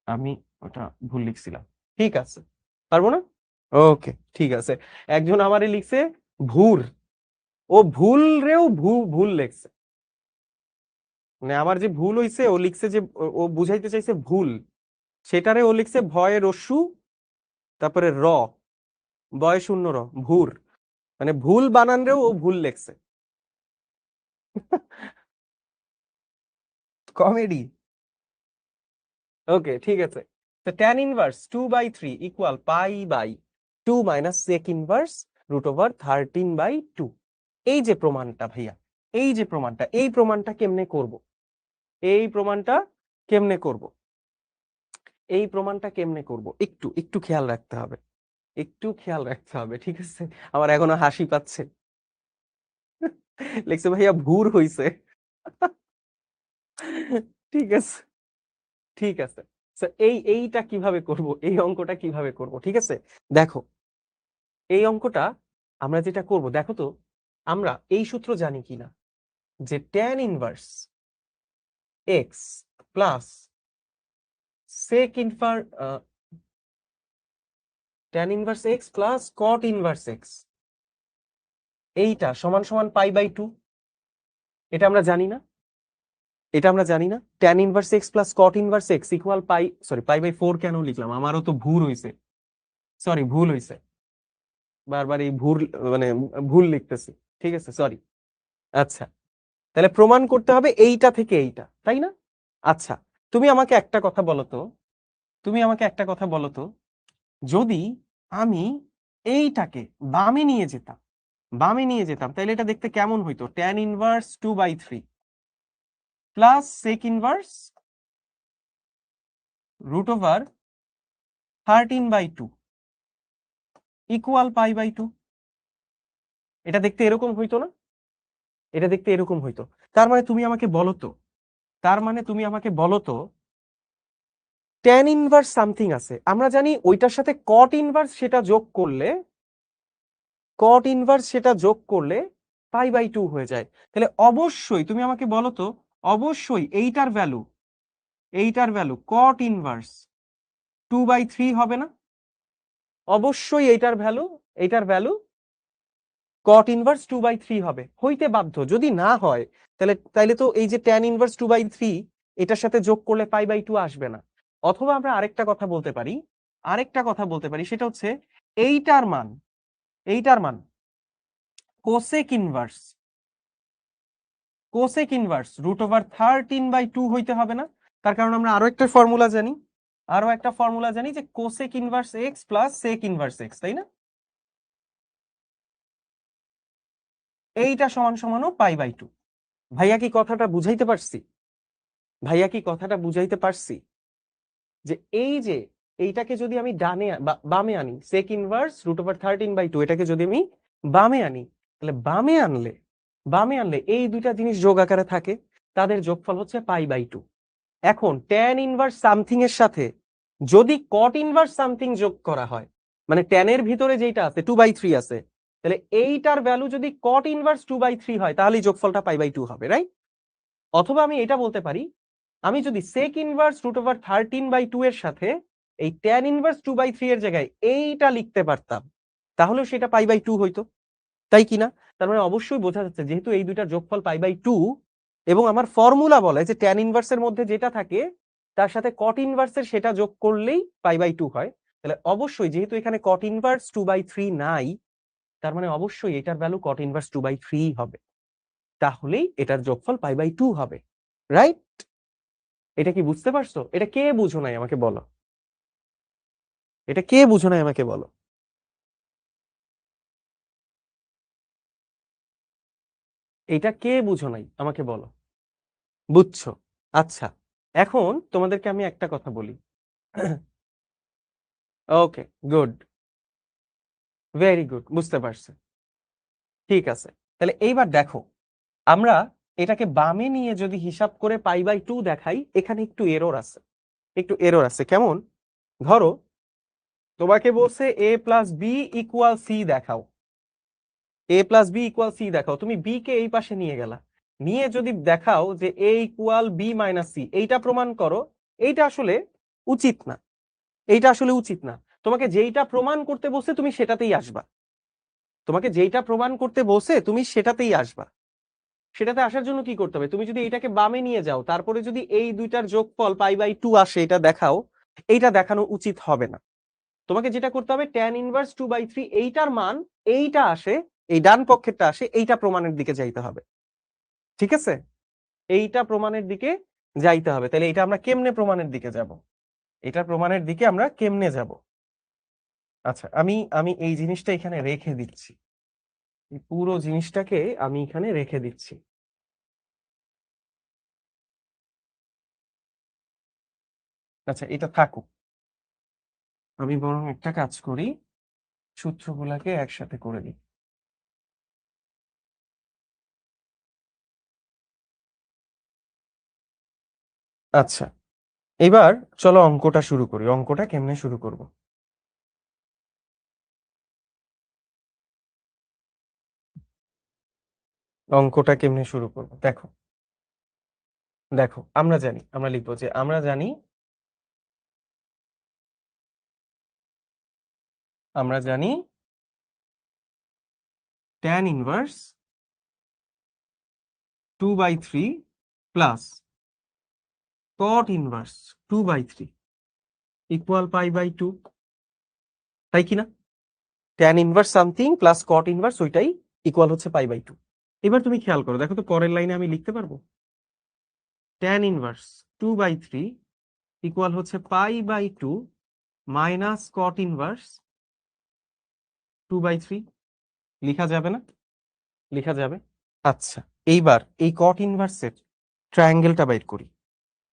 আমি ওটা ভুল লিখছিলাম। ঠিক আছে, পারবো না? ওকে ঠিক আছে। একজন আমারে লিখছে ভুর, ও ভুল রেও ভুল লিখছে, মানে আমার যে ভুল হইছে ও লিখছে যে ও বুঝাইতে চাইছে ভুল, সেটারে ও লিখছে ভয়ে রস্যু তারপরে র, বয় শূন্য র, ভুর, মানে ভুল বানান রেও ও ভুল লিখছে। কমেডি। ওকে ঠিক আছে। তো tan inverse 2/3 equal π/2 minus sec inverse √13/2। এই যে প্রমাণটা ভাইয়া, এই যে প্রমাণটা, এই প্রমাণটা কেমনে করব? এই প্রমাণটা কেমনে করব? এই প্রমাণটা কেমনে করব একটু একটু খেয়াল রাখতে হবে, একটু খেয়াল রাখতে হবে, ঠিক আছে? আমার এখনো হাসি পাচ্ছে। লিখছে ভাইয়া ভুর হইছে। ঠিক আছে, ঠিক আছে। So, এইটা কিভাবে করব, এই অঙ্কটা কিভাবে করব, ঠিক আছে? দেখো এই অঙ্কটা আমরা যেটা করব, দেখো তো আমরা এই সূত্র জানি কিনা, যে tan inverse x plus sec inverse tan inverse x plus cot inverse x, এইটা সমান সমান π/2। এটা আমরা জানি না, এটা আমরা জানি না। Tan inverse x plus cot inverse x equal π/4 কেন লিখলাম? আমারও তো ভুল হইছে, সরি ভুল হইছে, বারবার এই ভুল মানে ভুল লিখতেছি, ঠিক আছে সরি। আচ্ছা, তাহলে প্রমাণ করতে হবে এইটা থেকে এইটা, তাই না? আচ্ছা, তুমি আমাকে একটা কথা বলো তো, তুমি আমাকে একটা কথা বলো তো, যদি আমি এইটাকে বামে নিয়ে যেতাম, বামে নিয়ে যেতাম, তাহলে এটা দেখতে কেমন হইতো? Tan inverse 2/3 plus sec inverse √13/2 equal π/2। এটা দেখতে এরকম হইতো না? এটা দেখতে এরকম হইতো। তার মানে তুমি আমাকে বলো তো, তার মানে তুমি আমাকে বলো তো, ট্যান ইনভার্স সামথিং আছে, আমরা জানি ওইটার সাথে কট ইনভার্স সেটা যোগ করলে, কট ইনভার্স সেটা যোগ করলে π/2 হয়ে যায়। তাহলে অবশ্যই তুমি আমাকে বলো তো, অবশ্যই এইটার ভ্যালু, এইটার ভ্যালু কট ইনভার্স 2/3 হবে না? অবশ্যই এইটার ভ্যালু, এইটার ভ্যালু কট ইনভার্স 2/3 হবে, হইতে বাধ্য। যদি না হয় তাহলে তাইলে তো এই যে ট্যান ইনভার্স 2/3 এটার সাথে যোগ করলে π/2 আসবে না। অথবা আমরা আরেকটা কথা বলতে পারি, আরেকটা কথা বলতে পারি, সেটা হচ্ছে এইটার মান, এইটার মান কোসেক ইনভার্স, কোসেক ইনভার্স √13/2 হইতে হবে না? তার কারণ আমরা আরো একটা ফর্মুলা জানি, আরো একটা ফর্মুলা জানি যে cosec inverse x plus sec inverse x, তাই না? এইটা সমান সমানও π/2। ভাইয়া কি কথাটা বুঝাইতে পারছি? ভাইয়া কি কথাটা বুঝাইতে পারছি? যে এই যে এইটাকে যদি আমি ডানে বামে আনি, সেক ইনভার্স √13/2 এটাকে যদি আমি বামে আনি, তাহলে বামে আনলে, বামে আনলে এই দুইটা জিনিস যোগ আকারে থাকে, তাদের যোগফল হচ্ছে π/2। এখন ট্যান ইনভার্স সামথিং এর সাথে যদি কট ইনভার্স সামথিং যোগ করা হয়, মানে ট্যানের ভিতরে যেটা আছে 2/3 আছে, তাহলে এইটার ভ্যালু যদি কট ইনভার্স 2/3 হয় তাহলেই যোগফলটা π/2 হবে, রাইট? অথবা আমি এটা বলতে পারি, আমি যদি সেক ইনভার্স √13/2 এর সাথে এই ট্যান ইনভার্স 2/3 এর জায়গায় এইটা লিখতে পারতাম, তাহলে সেটা π/2 হইতো, তাই কিনা? তার মানে অবশ্যই বোঝা যাচ্ছে যেহেতু এই দুইটার যোগফল π/2 এবং আমার ফর্মুলা বলে যে ট্যান ইনভার্সের মধ্যে যেটা থাকে তার সাথে কট ইনভার্সের সেটা যোগ করলেই π/2 হয়, তাহলে অবশ্যই যেহেতু এখানে কট ইনভার্স 2/3 নাই, তার মানে অবশ্যই এটার ভ্যালু কট ইনভার্স 2/3 হবে, তাহলেই এটার যোগফল π/2 হবে, রাইট? এটা কি বুঝতে পারছো? এটা কে বুঝো নাই আমাকে বলো, এটা কে বুঝো নাই আমাকে বলো। এটা কে বুঝো নাই আমাকে বলো। বুঝছো? আচ্ছা, এখন তোমাদেরকে আমি একটা কথা বলি। ওকে, গুড, ভেরি গুড, বুঝতে পারছে, ঠিক আছে। তাহলে এইবার দেখো, আমরা এটাকে বামে নিয়ে যদি হিসাব করে π/2 দেখাই, এখানে একটু এরর আছে, একটু এরর আছে, কেমন? ধরো তোমাকে বলছে a plus b equal c দেখাও, a plus b equal c দেখাও, তুমি বি কে এই পাশে নিয়ে গেলা, নিয়ে যদি দেখাও যে a equal b minus c, এইটা প্রমাণ করো, এইটা আসলে উচিত না, এইটা আসলে উচিত না। তোমাকে যেইটা প্রমাণ করতে বলছে তুমি সেটাতেই আসবা, তোমাকে যেইটা প্রমাণ করতে বলছে তুমি সেটাতেই আসবা। সেটাতে আসার জন্য কি করতে হবে, তুমি যদি এইটাকে বামে নিয়ে যাও, তারপরে যদি এই দুইটার যোগফল π/2 আসে, এটা দেখাও, এইটা দেখানো উচিত হবে না। তোমাকে যেটা করতে হবে tan ইনভার্স 2/3 এইটার মান এইটা আসে, এই ডান পক্ষেরটা আসে, এইটা প্রমাণের দিকে যাইতে হবে। ঠিক আছে, এইটা প্রমাণের দিকে যাইতে হবে। তাহলে এটা আমরা কেমনে প্রমাণের দিকে যাব, এটা প্রমাণের দিকে আমরা কেমনে যাব? আচ্ছা, আমি আমি এই জিনিসটা এখানে রেখে দিচ্ছি, এই পুরো জিনিসটাকে আমি এখানে রেখে দিচ্ছি। আচ্ছা, এটা থাকুক, আমি বরং একটা কাজ করি, সূত্রগুলাকে একসাথে করে দিই। আচ্ছা, এবার চলো অঙ্কটা শুরু করি। অঙ্কটা কেমনে শুরু করব? অঙ্কটা কেমনে শুরু করব দেখো, দেখো আমরা জানি, আমরা লিখবো যে আমরা জানি tan inverse 2/3 plus cot inverse 2/3 equal π/2, তাই কি না? tan inverse something plus cot inverse ওইটাই ইকুয়াল হচ্ছে π/2। এবার তুমি খেয়াল করো, দেখো তো পরের লাইনে আমি লিখতে পারবো tan ইনভার্স 2/3 ইকুয়াল হচ্ছে π/2 মাইনাস cot ইনভার্স 2/3। লিখা যাবে না? লিখা যাবে। আচ্ছা, এইবার এই cot ইনভার্সের ট্রায়াঙ্গেলটা বাইর করি,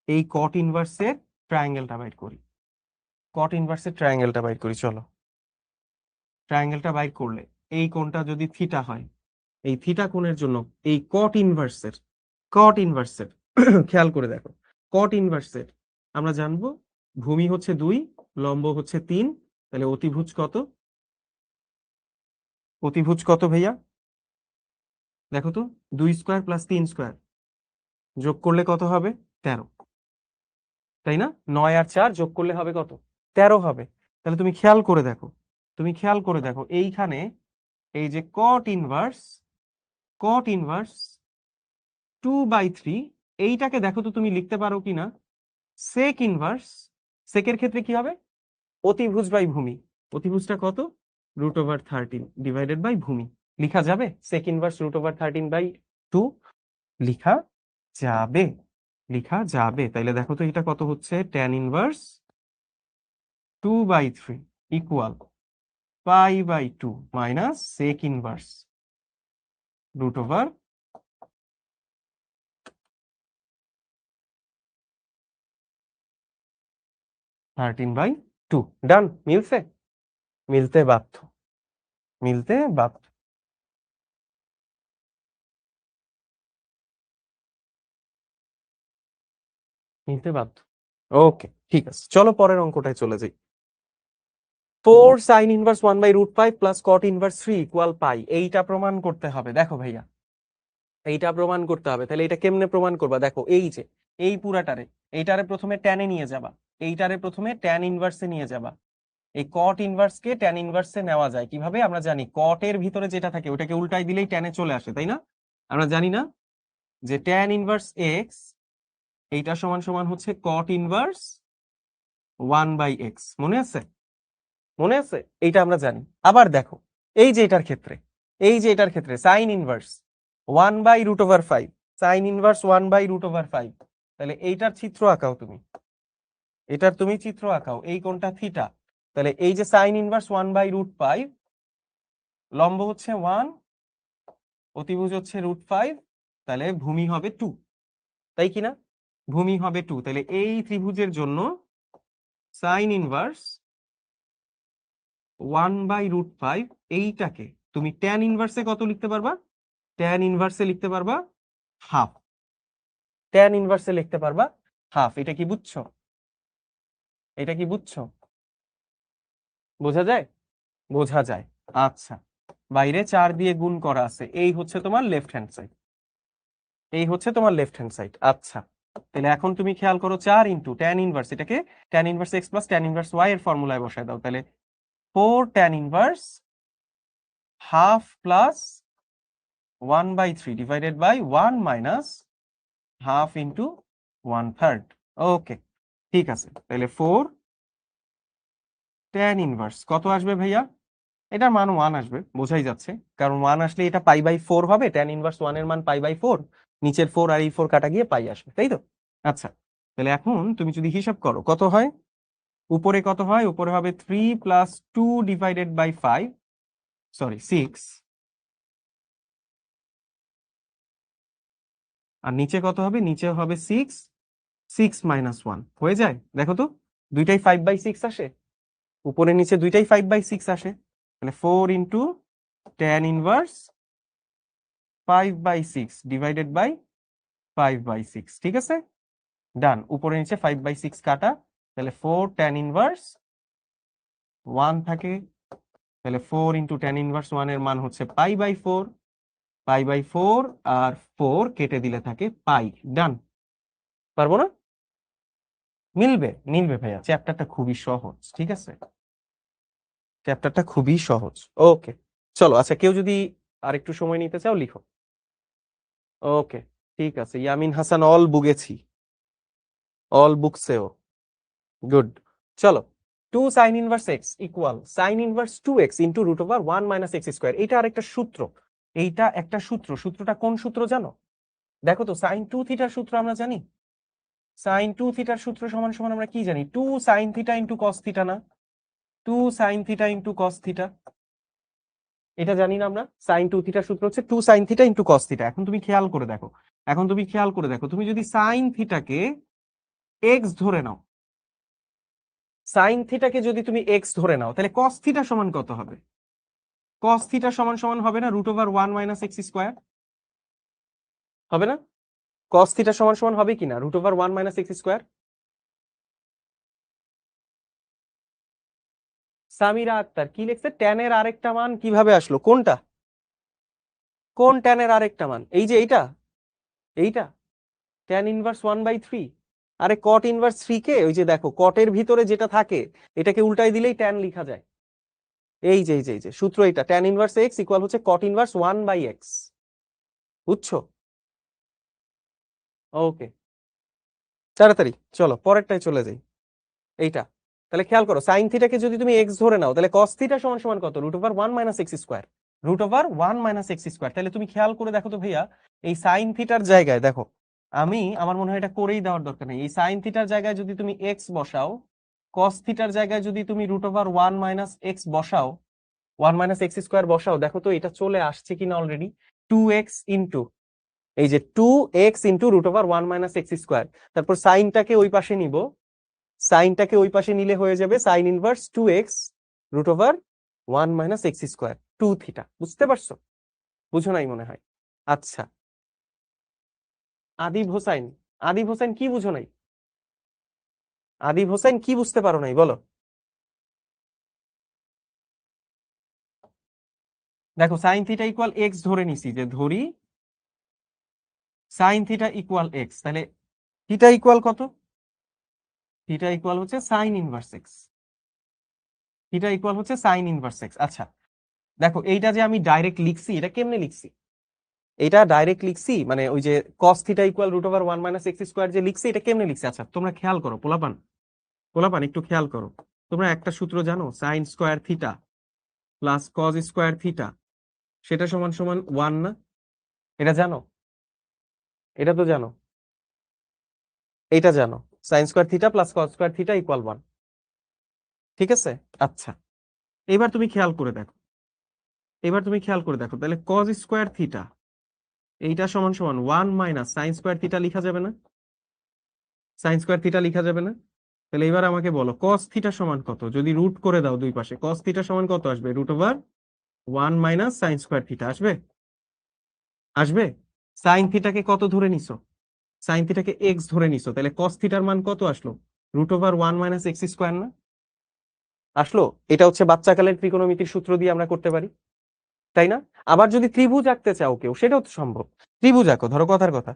এই cot ইনভার্সের ট্রায়াঙ্গেলটা বাইর করি, cot ইনভার্সের ট্রায়াঙ্গেলটা বাইর করি। চলো, ট্রায়াঙ্গেলটা বাইর করলে এই কোণটা যদি থিটা হয়, এই থিটা কোণের জন্য এই cot ইনভার্সের খেয়াল করে দেখো, cot ইনভার্সের আমরা জানবো ভূমি হচ্ছে 2, লম্ব হচ্ছে 3, তাহলে অতিভুজ কত? অতিভুজ কত ভাইয়া? দেখো তো, 2 স্কোয়ার প্লাস 3 স্কোয়ার যোগ করলে কত হবে? 13, তাই না? 9 আর 4 যোগ করলে হবে কত? 13 হবে। তাহলে তুমি খেয়াল করে দেখো, তুমি খেয়াল করে দেখো এইখানে এই যে cot ইনভার্স 2/3, এইটাকে দেখো তো তুমি লিখতে পারো কিনা sec ইনভার্স, সেকের ক্ষেত্রে কি হবে? অতিভুজ বাই ভূমি, অতিভুজটা কত? √13 ডিভাইডেড বাই ভূমি। লিখা যাবে sec ইনভার্স √13/2? লিখা যাবে, লিখা যাবে। তাইলে দেখো তো এটা কত হচ্ছে, tan inverse 2/3 equal π/2 minus sec inverse √13/2। Done, মিলছে? মিলতে বাধ্য, মিলতে বাধ্য। মিলতে বাধ্য। ওকে, ঠিক আছে, চলো পরের অঙ্কটায় চলে যাই। 4 sin inverse 1/√5 plus cot inverse 3 equal পাই, এইটা প্রমাণ করতে হবে। দেখো ভাইয়া, এইটা প্রমাণ করতে হবে। তাহলে এটা কেমনে প্রমাণ করবা? দেখো এই যে এই পুরাটারে, এইটারে প্রথমে ট্যানে নিয়ে যাবা, এইটারে প্রথমে ট্যান ইনভার্সে নিয়ে যাবা। এই cot ইনভার্স কে ট্যান ইনভার্সে নেওয়া যায় কিভাবে? আমরা জানি cot এর ভিতরে যেটা থাকে ওটাকে উল্টাই দিলেই ট্যানে চলে আসে, তাই না? আমরা জানি না যে ট্যান ইনভার্স এক্স এইটা সমান সমান হচ্ছে cot ইনভার্স 1/x, মনে আছে? মনে আছে, এইটা আমরা জানি। আবার দেখো এই যে এটার ক্ষেত্রে, এই যে এটার ক্ষেত্রে সাইন ইনভার্স 1/√5, সাইন ইনভার্স 1/√5, তাহলে এইটার চিত্র আঁকাও তুমি, এটার তুমি চিত্র আঁকাও, এই কোণটা থিটা, তাহলে এই যে সাইন ইনভার্স 1/√5, লম্ব হচ্ছে 1, অতিভুজ হচ্ছে √5, তাহলে ভূমি হবে 2, তাই কি না? ভূমি হবে 2, তাহলে এই ত্রিভুজের জন্য সাইন ইনভার্স 1/√5, এইটাকে তুমি ট্যান ইনভার্সে কত লিখতে পারবা? ট্যান ইনভার্সে লিখতে পারবা হাফ, ট্যান ইনভার্সে লিখতে পারবা হাফ। এটা কি বুঝছো? এটা কি বুঝছো? বোঝা যায়? বোঝা যায়। আচ্ছা, বাইরে 4 দিয়ে গুণ করা আছে, এই হচ্ছে তোমার লেফট হ্যান্ড সাইড, এই হচ্ছে তোমার লেফট হ্যান্ড সাইড। আচ্ছা, তাহলে এখন তুমি খেয়াল করো 4 ইন্টু ট্যান ইনভার্স, এটাকে tan inverse x plus tan inverse y এর ফর্মুলায় বসায় দাও। তাহলে 4 tan inverse half plus 1/3 divided by 1 minus half into 1/3। Okay, ঠিক আছে। তাহলে 4 ট্যান ইনভার্স কত আসবে ভাইয়া? এটার মান 1 আসবে, বোঝাই যাচ্ছে, কারণ 1 আসলে এটা পাই/4 হবে। ট্যান ইনভার্স 1 এর মান পাই/4, নিচের 4 আর এই 4 কাটা গিয়ে পাই আসবে, তাই তো? আচ্ছা, তাহলে এখন তুমি যদি হিসাব করো কত হয়, উপরে কত হয়, উপরে হবে 3 প্লাস 2 ডিভাইডেড বাই 5, সরি 6, আর নিচে কত হবে, নিচে হবে 6 মাইনাস 1, হয়ে যায়? দেখো তো, দুইটাই 5/6 আসে, উপরে নিচে দুইটাই 5/6 আসে। তাহলে 4 into tan inverse 5/6 divided by 5/6, ঠিক আছে, ডান। উপরে নিচে 5/6 কাটা, তাহলে 4 ট্যান ইনভার্স 1 থাকে, তাহলে 4 ইন্টু ট্যান ইনভার্স 1 এর মান হচ্ছে পাই/4, পাই/4 আর 4 কেটে দিলে থাকে পাই, ডান। পারবো না? মিলবে, মিলবে ভাইয়া, চ্যাপ্টারটা খুবই সহজ, ঠিক আছে, চ্যাপ্টারটা খুবই সহজ। ওকে, চলো। আচ্ছা, কেউ যদি আর একটু সময় নিতে চাও লিখো। ওকে, ঠিক আছে। ইয়ামিন হাসান অল বুগেছি, অল বুকসেও, গুড। চলো, 2 sine inverse x equal sine inverse 2x into root over 1 minus x square. এইটা আরেকটা সূত্র, এইটা একটা সূত্র। সূত্রটা কোন সূত্র জানো? দেখো তো, সাইন 2 থিটার সূত্র আমরা জানি। সাইন 2 থিটার সূত্র সমান সমান আমরা কি জানি? 2 sine theta into cos theta না? 2 sine theta into cos theta, এটা জানি না আমরা? সাইন 2 থিটার সূত্র হচ্ছে 2 sine theta into cos theta. এখন তুমি খেয়াল করে দেখো, এখন তুমি খেয়াল করে দেখো, তুমি যদি সাইন থিটাকে এক্স ধরে নাও, সাইন থিটাকে যদি তুমি এক্স ধরে নাও, তাহলে কস থিটা সমান কত হবে? কস থিটা সমান সমান হবে না root over 1 minus x square? হবে না? কস থিটা সমান সমান হবে কিনা root over 1 minus x square? Samira Akhtar কি লিখছে? ট্যানের আরেকটা মান কিভাবে আসলো? কোনটা? কোন ট্যানের আরেকটা মান? এই যে এইটা, এইটা ট্যান ইনভার্স 1/3। আরে কট ইনভার্স 3 কে, ওই যে দেখো কটের ভিতরে যেটা থাকে এটাকে উল্টাই দিলেই ট্যান লেখা যায়। এই যে সূত্র, এটা ট্যান ইনভার্স এক্স ইকুয়াল হচ্ছে কট ইনভার্স 1/x, বুঝছো? ওকে, তাড়াতাড়ি চলো পরেরটায় চলে যাই। এইটা, তাহলে খেয়াল করো, সাইন থিটাকে যদি তুমি এক্স ধরে নাও, তাহলে কস থিটা সমান সমান কত? Root over 1 minus x square, root over 1 minus x square. তাহলে তুমি খেয়াল করে দেখো তো ভাইয়া, এই সাইন থিটার জায়গায় দেখো, আমার মনে হয় এটা করেই দেওয়ার দরকার নেই। এই সাইন থিটার জায়গায় যদি তুমি এক্স বসাও, কস থিটার জায়গায় যদি তুমি রুট ওভার 1 মাইনাস এক্স বসাও, 1 মাইনাস এক্স স্কোয়ার বসাও, দেখো তো এটা চলে আসছে কিনা অলরেডি। 2x ইন্টু, এই যে 2x into root over 1 minus x square, তারপর সাইনটাকে ওই পাশে নিব, সাইনটাকে ওই পাশে নিলে হয়ে যাবে sine inverse 2x root over 1 minus x square 2 theta. বুঝতে পারছো? বুঝো নাই মনে হয়। আচ্ছা, আদিব হোসাইন, আদিব হোসেন কি বুঝো নাই? আদিব হোসেন কি বুঝতে পারো নাই বলো? দেখো, সাইন থিটা ইকুয়াল এক্স ধরে নিছি, যে ধরি সাইন থিটা ইকুয়াল এক্স, তাহলে থিটা ইকুয়াল কত? থিটা ইকুয়াল হচ্ছে sine inverse x, theta equal হচ্ছে সাইন ইনভার্স এক্স। আচ্ছা, দেখো এইটা যে আমি ডাইরেক্ট লিখছি, এটা কেমনে লিখছি? এটা ডাইরেক্ট লিখছি, মানে ওই যে cos theta equal root over 1 minus x square যে লিখছি, এটা কেমনে লিখছি? আচ্ছা, তোমরা খেয়াল করো পোলাপান, পোলাপান একটু খেয়াল করো। তোমরা একটা সূত্র জানো, sign square theta plus cos square theta, সেটা সমান সমান 1 না? এটা জানো? এটা তো জানো, এটা জানো, sign square theta plus cos square theta equal 1, ঠিক আছে? আচ্ছা, এবার তুমি খেয়াল করে দেখো, এবার তুমি খেয়াল করে দেখো, তাহলে কজ স্কোয়ার থিটা এইটা সমান সমান 1 মাইনাস সাইন স্কোয়ার থিটা লিখা যাবে না? সাইন স্কোয়ার থিটা লিখা যাবে না? তাহলে এবার আমাকে বলো কস থিটা সমান কত? যদি রুট করে দাও দুই পাশে, কস থিটা সমান কত আসবে? Root over 1 minus sine square theta আসবে, আসবে। সাইন থিটাকে কত ধরে নিছো? সাইন থিটাকে এক্স ধরে নিছো, তাহলে কস থিটার মান কত আসলো? Root over 1 minus x square না? আসলো? এটা হচ্ছে বাচ্চাকালের ত্রিকোণমিতির সূত্র দিয়ে আমরা করতে পারি, তাই না? আবার যদি ত্রিভুজ আঁকতে চাও কেউ, সেটাও তো সম্ভব। ত্রিভুজ আঁকো, ধরো কথার কথা,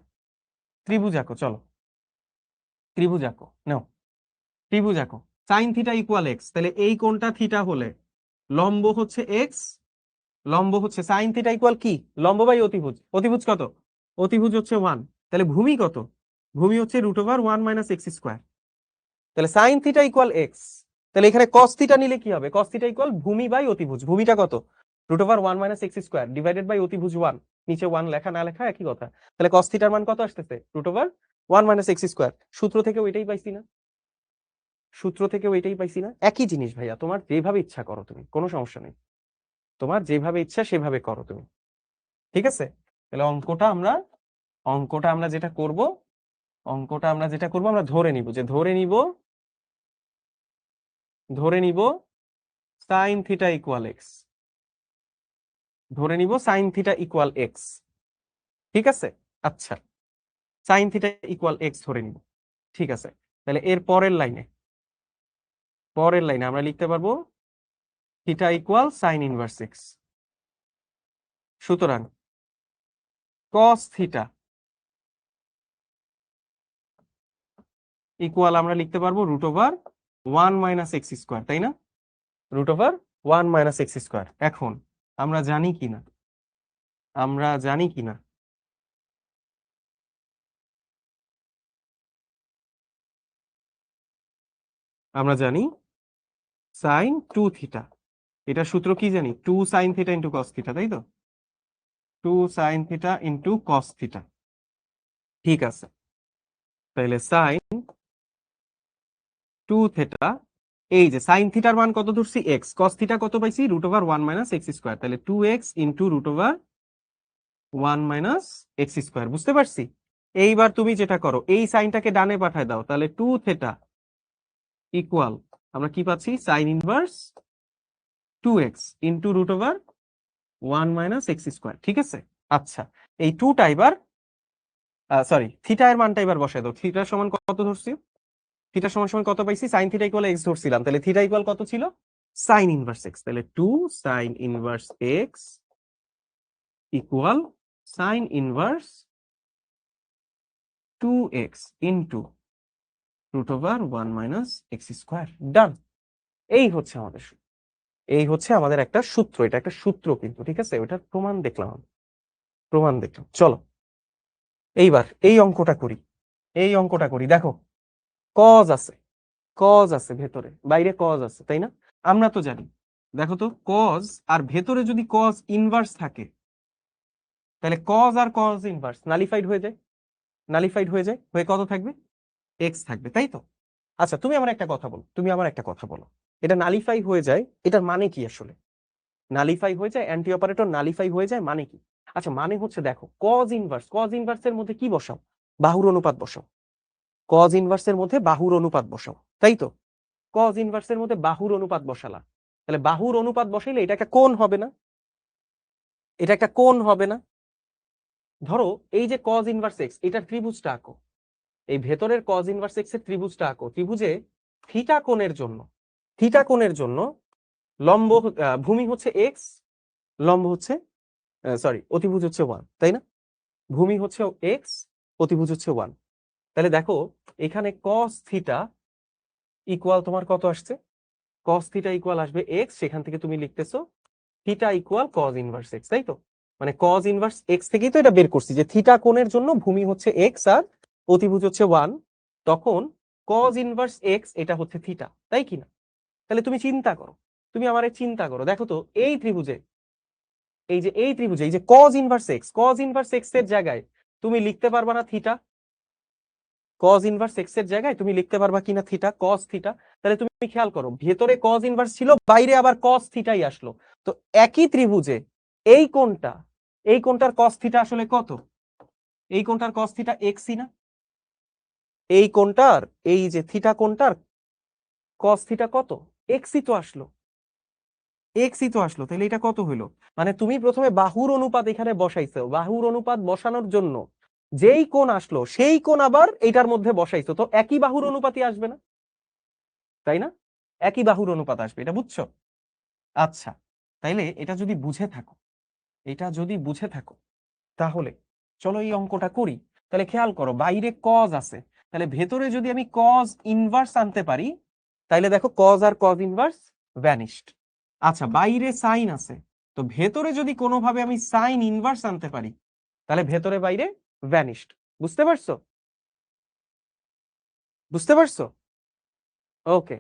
ত্রিভুজ আঁকো, চলো ত্রিভুজ আঁকো, নাও ত্রিভুজ আঁকো। সাইন থিটা ইকুয়াল এক্স, তাহলে এই কোণটা থিটা হলে লম্ব হচ্ছে এক্স, লম্ব হচ্ছে সাইন থিটা ইকুয়াল কি, লম্ব বাই অতিভুজ, অতিভুজ কত, অতিভুজ হচ্ছে 1, তাহলে ভূমি কত, ভূমি হচ্ছে √1 - x²। তাহলে সাইন থিটা ইকুয়াল এক্স, তাহলে এখানে কস থিটা নিলে কি হবে, কস থিটা ইকুয়াল ভূমি বাই অতিভুজ, ভূমিটা কত, √1 - x² ডিভাইডেড বাই অতিভুজ 1, নিচে 1 লেখা না লেখা একই কথা। তাহলে কস থিটার মান কত আসতেছে, √1 - x²। সূত্র থেকেও এটাই পাইছি না, সূত্র থেকেও এটাই পাইছি না, একই জিনিস ভাইয়া, তোমার যেভাবে ইচ্ছা করো তুমি, কোনো সমস্যা নেই, তোমার যেভাবে ইচ্ছা সেভাবে করো তুমি, ঠিক আছে? তাহলে অঙ্কটা আমরা যেটা করব, আমরা ধরে নিব সাইন থিটা ইকুয়াল এক্স, ধরে নিব সাইন থিটা ইকুয়াল এক্স, ঠিক আছে? আচ্ছা, সাইন থিটা ইকুয়াল এক্স ধরে নিব, ঠিক আছে। তাহলে এর পরের লাইনে আমরা লিখতে পারবো theta equal sine inverse x. সুতরাং কস থিটা ইকুয়াল আমরা লিখতে পারবো √1 - x², তাই না? √1 - x²। এখন আমরা জানি কিনা, আমরা জানি কিনা আমরা জানি সাইন 2 থিটা, এটা সূত্র কি জানি, 2 sine theta into cos theta, তাই তো, 2 sine theta into cos theta, ঠিক আছে। তাহলে সাইন 2 থিটা, এই যে সাইন থিটার মান কত ধরছি এক্স, কস থিটা কত পাইছি √1 - x², তাহলে 2x ইন্টু √1 - x², বুঝতে পারছি? এইবার তুমি যেটা করো, এই সাইনটাকে ডানে পাঠায় দাও, তাহলে 2 থিটা ইকুয়াল আমরা কি পাচ্ছি, sign inverse 2x into √1 - x², ঠিক আছে? আচ্ছা, এই টুটা এবার সরি থিটা এর মানটা এবার বসায় দাও, থিটা সমান কত ধরছি, থিটা সমান সমান কত পাইছি, সাইন থিটা ইকুয়াল এক্স ধরছিলাম, তাহলে থিটা ইকুয়াল কত ছিল, সাইন ইনভার্স এক্স, তাহলে 2 sine inverse x equal sine inverse 2x into √1 - x², ডান। এই হচ্ছে আমাদের এই হচ্ছে আমাদের একটা সূত্র, এটা একটা সূত্র কিন্তু, ঠিক আছে? ওটার প্রমাণ দেখলাম চলো এইবার এই অঙ্কটা করি, দেখো কজ আছে, ভেতরে বাইরে কজ আছে, তাই না? আমরা তো জানি, দেখো তো কজ আর ভেতরে যদি কজ ইনভার্স থাকে, তাহলে কজ আর কজ ইনভার্স নালিফাইড হয়ে যায়, হয়ে কত থাকবে, এক্স থাকবে, তাই তো? আচ্ছা, তুমি আমার একটা কথা বলো, এটা নালিফাই হয়ে যায়, এটার মানে কি আসলে, নালিফাই হয়ে যায়, অ্যান্টি অপারেটর নালিফাই হয়ে যায়, মানে কি? আচ্ছা, মানে হচ্ছে দেখো, কজ ইনভার্সের মধ্যে কি বসাও, বাহুর অনুপাত বসাও, কজ ইনভার্সের মধ্যে বাহুর অনুপাত বসাও, তাই তো? কজ ইনভার্সের মধ্যে বাহুর অনুপাত বসালা, তাহলে বাহুর অনুপাত বসাইলে এটা একটা কোণ হবে না, ধরো এই যে কজ ইনভার্স এক্স, এটা ত্রিভুজটা আঁকো, এই ভেতরের কজ ইনভার্স এক্স এর ত্রিভুজটা আঁকো, ত্রিভুজে থিটা কোণের জন্য লম্ব ভূমি হচ্ছে এক্স, লম্ব হচ্ছে সরি অতিভুজ হচ্ছে 1, তাই না? ভূমি হচ্ছে এক্স, অতিভুজ হচ্ছে 1, তাহলে দেখো এখানে কস থিটা ইকুয়াল তোমার কত আসছে, কস থিটা ইকুয়াল আসবে এক্স, সেখান থেকে তুমি লিখতেছো theta equal cos inverse x, তাই তো? মানে কজ ইনভার্স এক্স থেকেই তো এটা বের করছি যে থিটা কোণের জন্য ভূমি হচ্ছে এক্স আর অতিভুজ হচ্ছে 1, তখন কজ ইনভার্স এক্স এটা হচ্ছে থিটা, তাই কি না? তাহলে তুমি চিন্তা করো, দেখো তো এই যে কজ ইনভার্স এক্স এর জায়গায় তুমি লিখতে পারবা না থিটা, কজ ইনভার্স এক্স এর জায়গায় তুমি লিখতে পারবা কিনা থিটা, কস থিটা। তাহলে তুমি খেয়াল করো, ভেতরে কজ ইনভার্স ছিল, বাইরে আবার কস থিটাই আসলো, তো একই ত্রিভুজে এই কোণটা, এই কোণটার কস থিটা আসলে কত, এই কোণটার কস থিটা এক্সই না, এই কোণটার, এই যে থিটা কোণটার কস থিটা কত, এক্সই তো আসলো, তাহলে এটা কত হইলো, মানে তুমি প্রথমে বাহুর অনুপাত এখানে বসাইছো, বাহুর অনুপাত বসানোর জন্য যেই কোণ আসলো সেই কোণ আবার এটার মধ্যে বসাইছো, তো একই বাহুর অনুপাতই আসবে না, তাই না? একই বাহুর অনুপাত আসবে, এটা বুঝছো? আচ্ছা, তাইলে এটা যদি বুঝে থাকো, তাহলে চলো এই অঙ্কটা করি। তাহলে খেয়াল করো, বাইরে কজ আছে, তাহলে ভেতরে যদি আমি কজ ইনভার্স আনতে পারি, তাইলে দেখো কজ আর কজ ইনভার্স ভ্যানিশড। আচ্ছা, বাইরে সাইন আছে, তো ভেতরে যদি কোনোভাবে আমি সাইন ইনভার্স আনতে পারি, তাহলে ভেতরে বাইরে ভ্যানিশড। বুঝতে পারছো? বুঝতে পারছো? ওকে।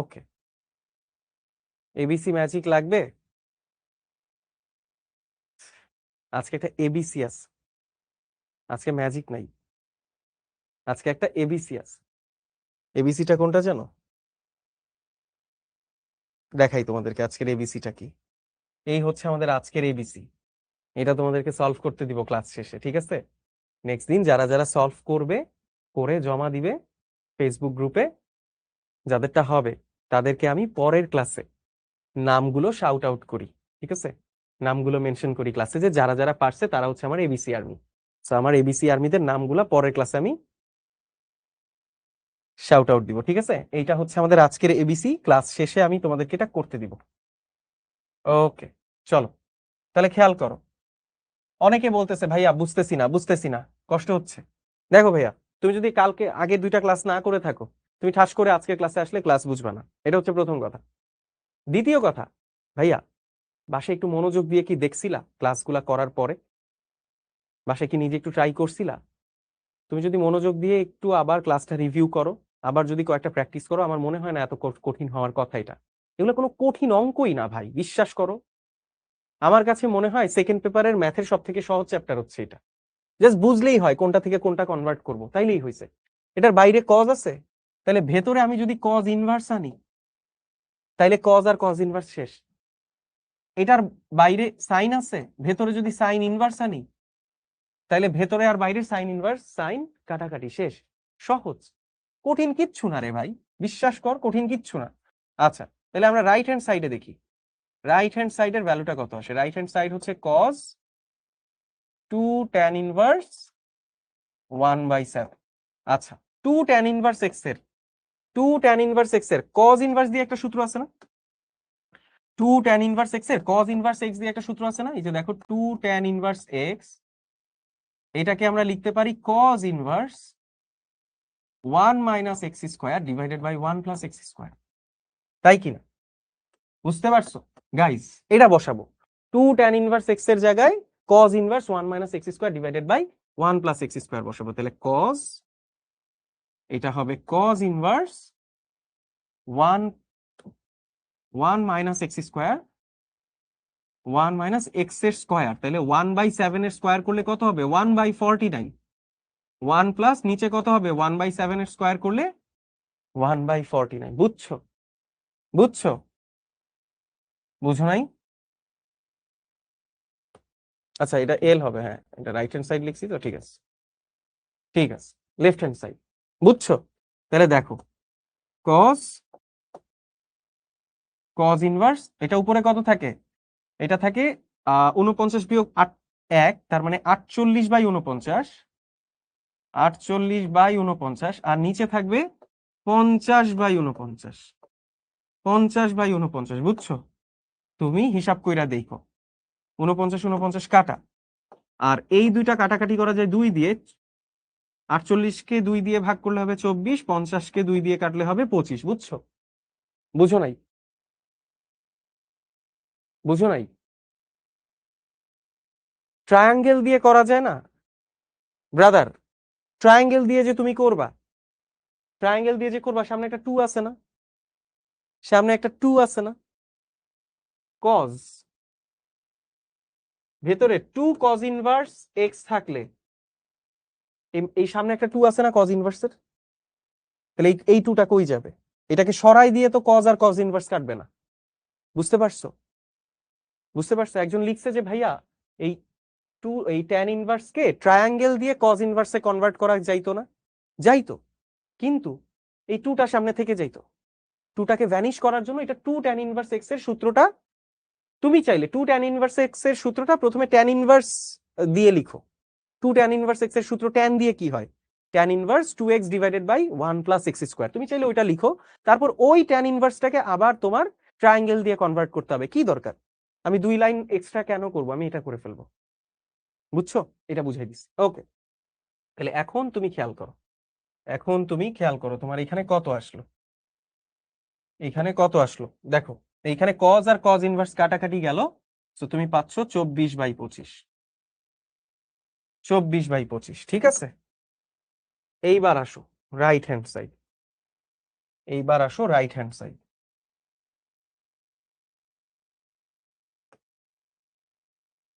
ওকে, এবিসি ম্যাজিক লাগবে। আজকে একটা এবিসি আছে, আজকে ম্যাজিক নাই, আজকে একটা এবিসি আছে। এবিসিটা কোনটা জানো? দেখাই তোমাদেরকে আজকের এবিসিটা কি। এই হচ্ছে আমাদের আজকের এবিসি। এটা তোমাদেরকে সলভ করতে দিব ক্লাস শেষে, ঠিক আছে? নেক্সট দিন যারা যারা সলভ করবে, করে জমা দিবে ফেসবুক গ্রুপে, যাদেরটা হবে তাদেরকে আমি পরের ক্লাসে নামগুলো শাউট আউট করি, ঠিক আছে? নামগুলো মেনশন করি ক্লাসে, যে যারা যারা পারছে তারা হচ্ছে আমার এবিসি আর্মি। সো আমার এবিসি আর্মিদের নামগুলো পরের ক্লাসে আমি শাউট আউট দিব, ঠিক আছে? এইটা হচ্ছে আমাদের আজকের এবিসি, ক্লাস শেষে আমি তোমাদেরকে এটা করতে দিব। ওকে, চলো তাহলে খেয়াল করো। অনেকে বলতেছে ভাইয়া বুঝতেছি না, বুঝতেছি না, কষ্ট হচ্ছে। দেখো ভাইয়া, তুমি যদি কালকে আগে দুইটা ক্লাস না করে থাকো, তুমি ঠাস করে আজকের ক্লাসে আসলে ক্লাস বুঝবা না, এটা হচ্ছে প্রথম কথা। দ্বিতীয় কথা, ভাইয়া বাসায় একটু মনোযোগ দিয়ে কি দেখছিলা ক্লাসগুলা করার পরে? বাসায় কি নিজে একটু ট্রাই করছিলা? তুমি যদি মনোযোগ দিয়ে একটু আবার ক্লাসটা রিভিউ করো, আবার যদি কয়েকটা প্র্যাকটিস করো, আমার মনে হয় না এত কঠিন হওয়ার কথা এটা। এগুলো কোনো কঠিন অঙ্কই না ভাই, বিশ্বাস করো। আমার কাছে মনে হয় সেকেন্ড পেপারের ম্যাথের সব থেকে সহজ চ্যাপ্টার হচ্ছে এটা। জাস্ট বুঝলেই হয় কোনটা থেকে কোনটা কনভার্ট করব, তাইলেই হয়েছে। এটার বাইরে কজ আছে, তাহলে ভেতরে আমি যদি কজ ইনভার্স আনি, তাইলে কজ আর কজ ইনভার্স শেষ। এটার বাইরে সাইন আছে, ভেতরে যদি সাইন ইনভার্স আনি, তাইলে ভেতরে আর বাইরে সাইন ইনভার্স সাইন কাটাকাটি শেষ। সহজ, কঠিন কিচ্ছু না রে ভাই, বিশ্বাস কর, কঠিন কিচ্ছু না। আচ্ছা, তাহলে আমরা রাইট হ্যান্ড সাইডে দেখি। রাইট হ্যান্ড সাইডের ভ্যালুটা কত আসে? রাইট হ্যান্ড সাইড হচ্ছে কজ 2 tan ইনভার্স 1/7। আচ্ছা, 2 tan ইনভার্স এক্স এর কজ ইনভার্স দিয়ে একটা সূত্র আছে না? 2 tan ইনভার্স এক্স এর কজ ইনভার্স এক্স দিয়ে একটা সূত্র আছে না? এই যে দেখো, 2 tan ইনভার্স এক্স, এটাকে আমরা লিখতে পারি কজ ইনভার্স 1 - x² / 1 + x²। তাই কিনা? বুঝতে পারছো গাইস? এটা বসাবো, 2 tan ইনভার্স এক্স এর জায়গায় কজ ইনভার্স 1 - x² / 1 + x² বসাবো। তাহলে কজ, এটা হবে কজ ইনভার্স 1 x², 1 - x এর স্কয়ার, তাহলে 1/7 এর স্কয়ার করলে কত হবে? 1/49। 1 প্লাস নিচে কত হবে? 1/7 এর স্কয়ার করলে 1/49। বুঝছো? বুঝছো? বুঝো নাই? আচ্ছা, এটা এল হবে, হ্যাঁ, এটা রাইট হ্যান্ড সাইড লিখছি তো, ঠিক আছে, ঠিক আছে, লেফট হ্যান্ড সাইড। বুঝছো? তাহলে দেখো, কস কজ ইনভার্স, এটা উপরে কত থাকে? এটা থাকে 49 বিয়োগ 1, তার মানে 48/49, 48/49, আর নিচে থাকবে 50/49, 50/49। বুঝছো? তুমি হিসাব কইরা দেখো, 49 49 কাটা, আর এই দুইটা কাটাকাটি করা যায় 2 দিয়ে। 48কে 2 দিয়ে ভাগ করলে হবে 24, 50কে 2 দিয়ে কাটলে হবে 25। বুঝছো? বুঝো নাই? বুঝো নাই? ট্রায়াঙ্গেল দিয়ে করা যায় না ব্রাদার? ট্রায়াঙ্গেল দিয়ে যে তুমি করবা, ট্রায়াঙ্গেল দিয়ে যে করবা, সামনে একটা 2 আছে না? সামনে একটা 2 আছে না? কজ, ভেতরে 2 কজ ইনভার্স এক্স থাকলে এই সামনে একটা 2 আছে না কজ ইনভার্সের? তাহলে এই 2টা কই যাবে? এটাকে সরাই দিয়ে তো কজ আর কজ ইনভার্স কাটবে না। বুঝতে পারছো? বুঝতে পারছো? একজন লিখছে যে ভাইয়া এই এই ট্যান ইনভার্স কে ট্রায়াঙ্গেল দিয়ে কজ ইনভার্সে কনভার্ট করা যাইতো না? যাইতো, কিন্তু এই টুটা সামনে থেকে যাইতো, টুটাকে ভ্যানিশ করার জন্য এটা 2 tan ইনভার্স x এর সূত্রটা তুমি চাইলে 2 tan ইনভার্স x এর সূত্রটা প্রথমে tan ইনভার্স দিয়ে লিখো। 2 tan ইনভার্স x এর সূত্র tan দিয়ে কি হয়, tan inverse 2x divided by 1 plus x square. তুমি চাইলে ওইটা লিখো, তারপর ওই tan ইনভার্সটাকে আবার তোমার ট্রায়াঙ্গেল দিয়ে কনভার্ট করতে হবে। কি দরকার, আমি 2 লাইন এক্সট্রা কেন করব, আমি এটা করে ফেলবো। বুঝছো, এটা বুঝাই দিছি। ওকে, তাহলে এখন তুমি খেয়াল করো, এখন তুমি খেয়াল করো তোমার এখানে কত আসলো, এখানে কত আসলো দেখো, এইখানে কজ আর কজ ইনভার্স কাটাকাটি গেল, তো তুমি পাচ্ছ 24/25, 24/25। ঠিক আছে, এইবার আসো রাইট হ্যান্ড সাইড, এইবার আসো right hand side.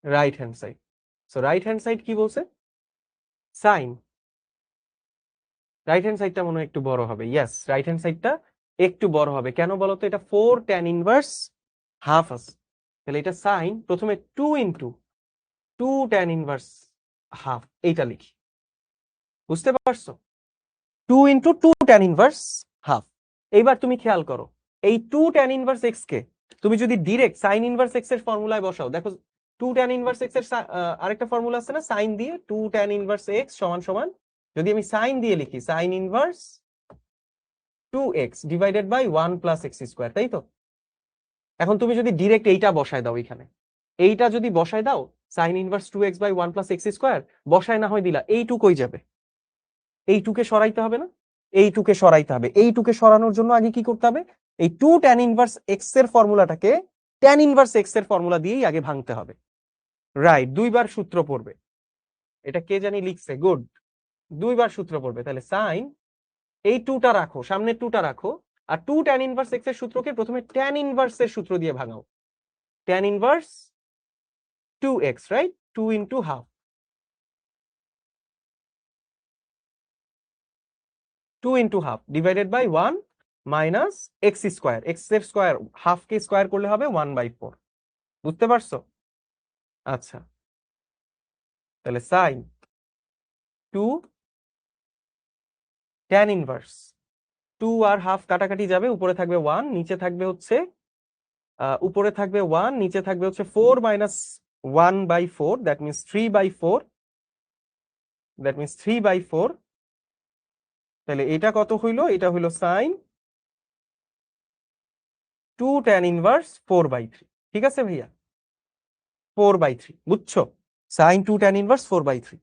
Right hand side, so right hand side কি বলছে, সাইন। রাইট হ্যান্ড সাইডটা মনে হয় একটু বড় হবে, ইয়েস রাইট হ্যান্ড সাইডটা একটু বড় হবে, কেন বলো তো, এটা 4 tan ইনভার্স হাফ আছে, তাহলে এটা সাইন, প্রথমে 2 ইনটু 2 tan ইনভার্স হাফ, এইটা লিখি। বুঝতে পারছো, 2 ইনটু 2 tan ইনভার্স হাফ। এইবার তুমি খেয়াল করো, এই 2 tan ইনভার্স x কে তুমি যদি ডিরেক্ট সাইন ইনভার্স x এর ফর্মুলায় বসাও, দেখো 2 tan ইনভার্স x এর আরেকটা ফর্মুলা আছে না, সাইন দিয়ে 2 tan ইনভার্স x সমান সমান, যদি আমি সাইন দিয়ে লিখি sine inverse 2x divided by 1 plus x square, তাই তো। এখন তুমি যদি ডিরেক্ট এইটা বসায় দাও, এখানে এইটা যদি বসায় দাও, sine inverse 2x by 1 plus x square বসায় না হয় দিলা, এইটু কই যাবে, এইটুকে সরাইতে হবে না, এইটুকে সরাইতে হবে। এইটুকে সরানোর জন্য আগে কি করতে হবে, এই 2 tan ইনভার্স x এর ফর্মুলাটাকে tan ইনভার্স x এর ফর্মুলা দিয়েই আগে ভাঙতে হবে। রাইট, দুইবার সূত্র পড়বে, এটা কে জানি লিখছে, গুড, দুইবার সূত্র পড়বে। তাহলে সাইন, এই 2টা রাখো, সামনে 2টা রাখো, আর 2 tan ইনভার্স x এর সূত্রকে প্রথমে tan ইনভার্স এর সূত্র দিয়ে ভাঙাও, tan inverse 2x, right, 2 into half, 2 into half divided by 1 minus x square, x এর স্কয়ার হাফ কে স্কয়ার করলে হবে 1/4। বুঝতে পারছো, আচ্ছা, তাহলে সাইন 2 tan ইনভার্স 2 আর হাফ কাটাকাটি যাবে, উপরে থাকবে 1, নিচে থাকবে হচ্ছে উপরে থাকবে 1, নিচে থাকবে হচ্ছে 4 minus 1/4, that means 3/4, that means 3/4। তাহলে এটা কত হইলো, এটা হইলো সাইন 2 tan ইনভার্স 4/3। ঠিক আছে ভাইয়া, 4/3, বুঝছো, সাইন 2 tan ইনভার্স 4/3।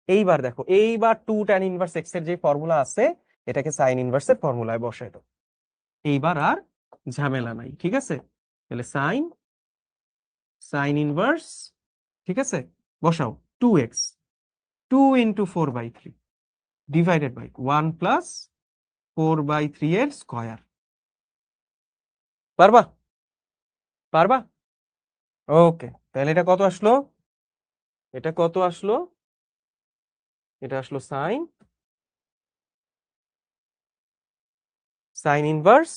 এইবার দেখো, এইবার 2 tan ইনভার্স x এর যে ফর্মুলা আছে, এটাকে সাইন ইনভার্সের ফর্মুলায় বসাই দাও, এইবার আর ঝামেলা নাই। ঠিক আছে, তাহলে সাইন, সাইন ইনভার্স, ঠিক আছে, বসাও 2x, 2 into 4/3 divided by 1 plus 4/3 এর স্কয়ার। পারবা, পারবা, ওকে, তাহলে এটা কত আসলো, এটা কত আসলো, এটা আসলো সাইন, সাইন ইনভার্স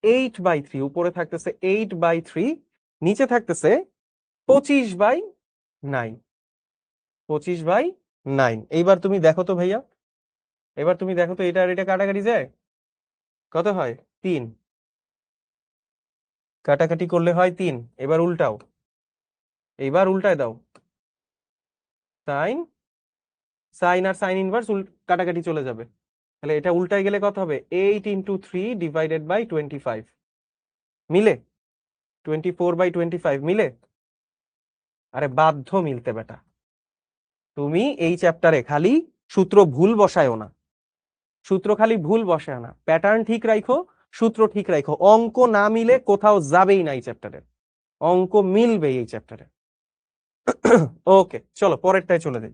8/3, উপরে থাকতেছে 8/3, নিচে থাকতেছে 25/9, 25/9। এইবার তুমি দেখো তো ভাইয়া, এবার তুমি দেখো তো, এটা আর এটা কাটাকাটি যায়, কত হয়, 3, কাটাকাটি করলে হয় 3। এবার উল্টাও, এইবার উল্টায় দাও, সাইন, সাইন আর সাইন ইনভার্স কাটাকাটি চলে যাবে, তাহলে এটা উল্টায় গেলে কত হবে, 8 ইন্টু 3 ডিভাইডেড বাই 25, মিলে 24/25 মিলে, আরে বাধ্য মিলতে বেটা, তুমি এই চ্যাপ্টারে খালি সূত্র ভুল বসায়ও না, সূত্র খালি ভুল বসায় না, প্যাটার্ন ঠিক রাখো, সূত্র ঠিক রাখো, অঙ্ক না মিলে কোথাও যাবেই না এই চ্যাপ্টারে, অঙ্ক মিলবে এই চ্যাপ্টারে। ওকে, চলো পরেরটায় চলে যাই,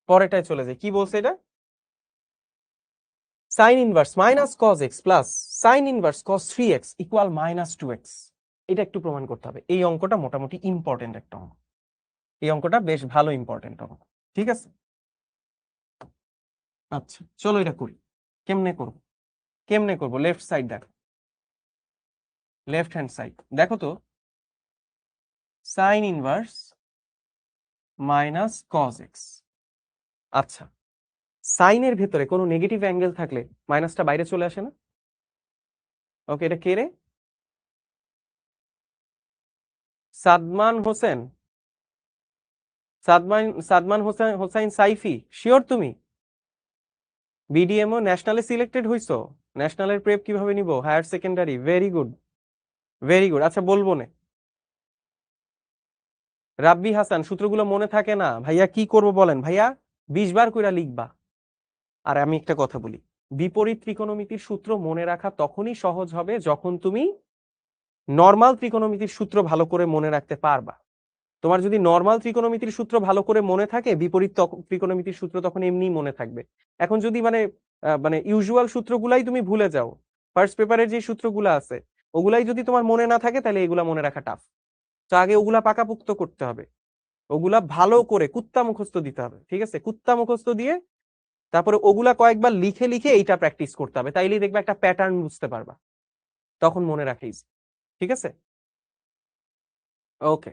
পরেরটায় চলে যাই, কি বলছে এটা, sine inverse minus cos x plus sine inverse cause 3x equal -2x। এটা একটু প্রমাণ করতে হবে, এই অঙ্কটা মোটামুটি ইম্পর্টেন্ট একটা অঙ্ক, এই অঙ্কটা বেশ ভালো ইম্পর্টেন্ট অঙ্ক। ঠিক আছে, আচ্ছা চলো এটা করি, কেমনে করব, কেমনে করব, লেফট সাইড দেখো, লেফট হ্যান্ড সাইড দেখো তো, sign inverse minus cos x. আচ্ছা, সাইনের ভেতরে কোনো নেগেটিভ অ্যাঙ্গেল থাকলে মাইনাসটা বাইরে চলে আসে না? ওকে, এটা কে রে? সাদমান হোসেন। সাদমান হোসাইন সাইফি, শিওর তুমি? বিডিএমও ন্যাশনালে সিলেক্টেড হইছো? ন্যাশনালের প্রেপ কিভাবে নিব, higher secondary, very good, very good. আচ্ছা বলবো না। রাব্বি হাসান, সূত্রগুলো মনে থাকে না ভাইয়া, কি করব বলেন ভাইয়া? 20 বার কইরা লিখবা। আর আমি একটা কথা বলি, বিপরীত ত্রিকোণমিতির সূত্র মনে রাখা তখনই সহজ হবে যখন তুমি নর্মাল ত্রিকোণমিতির সূত্র ভালো করে মনে রাখতে পারবা। তোমার যদি নর্মাল ত্রিকোণমিতির সূত্র ভালো করে মনে থাকে, বিপরীত ত্রিকোণমিতির সূত্র তখন এমনি মনে থাকবে। এখন যদি মানে ইউজুয়াল সূত্রগুলাই তুমি ভুলে যাও, ফার্স্ট পেপারের যে সূত্রগুলো আছে ওগুলাই যদি তোমার মনে না থাকে, তাহলে এগুলা মনে রাখা টাফ। তো আগে ওগুলা পাকাপোক্ত করতে হবে, ওগুলা ভালো করে কুত্তা মুখস্থ দিতে হবে, ঠিক আছে? কুত্তা মুখস্থ দিয়ে তারপরে ওগুলা কয়েকবার লিখে লিখে এইটা প্র্যাকটিস করতে হবে, তাইলেই দেখবে একটা প্যাটার্ন বুঝতে পারবা, তখন মনে রাখে easy। ঠিক আছে, ওকে,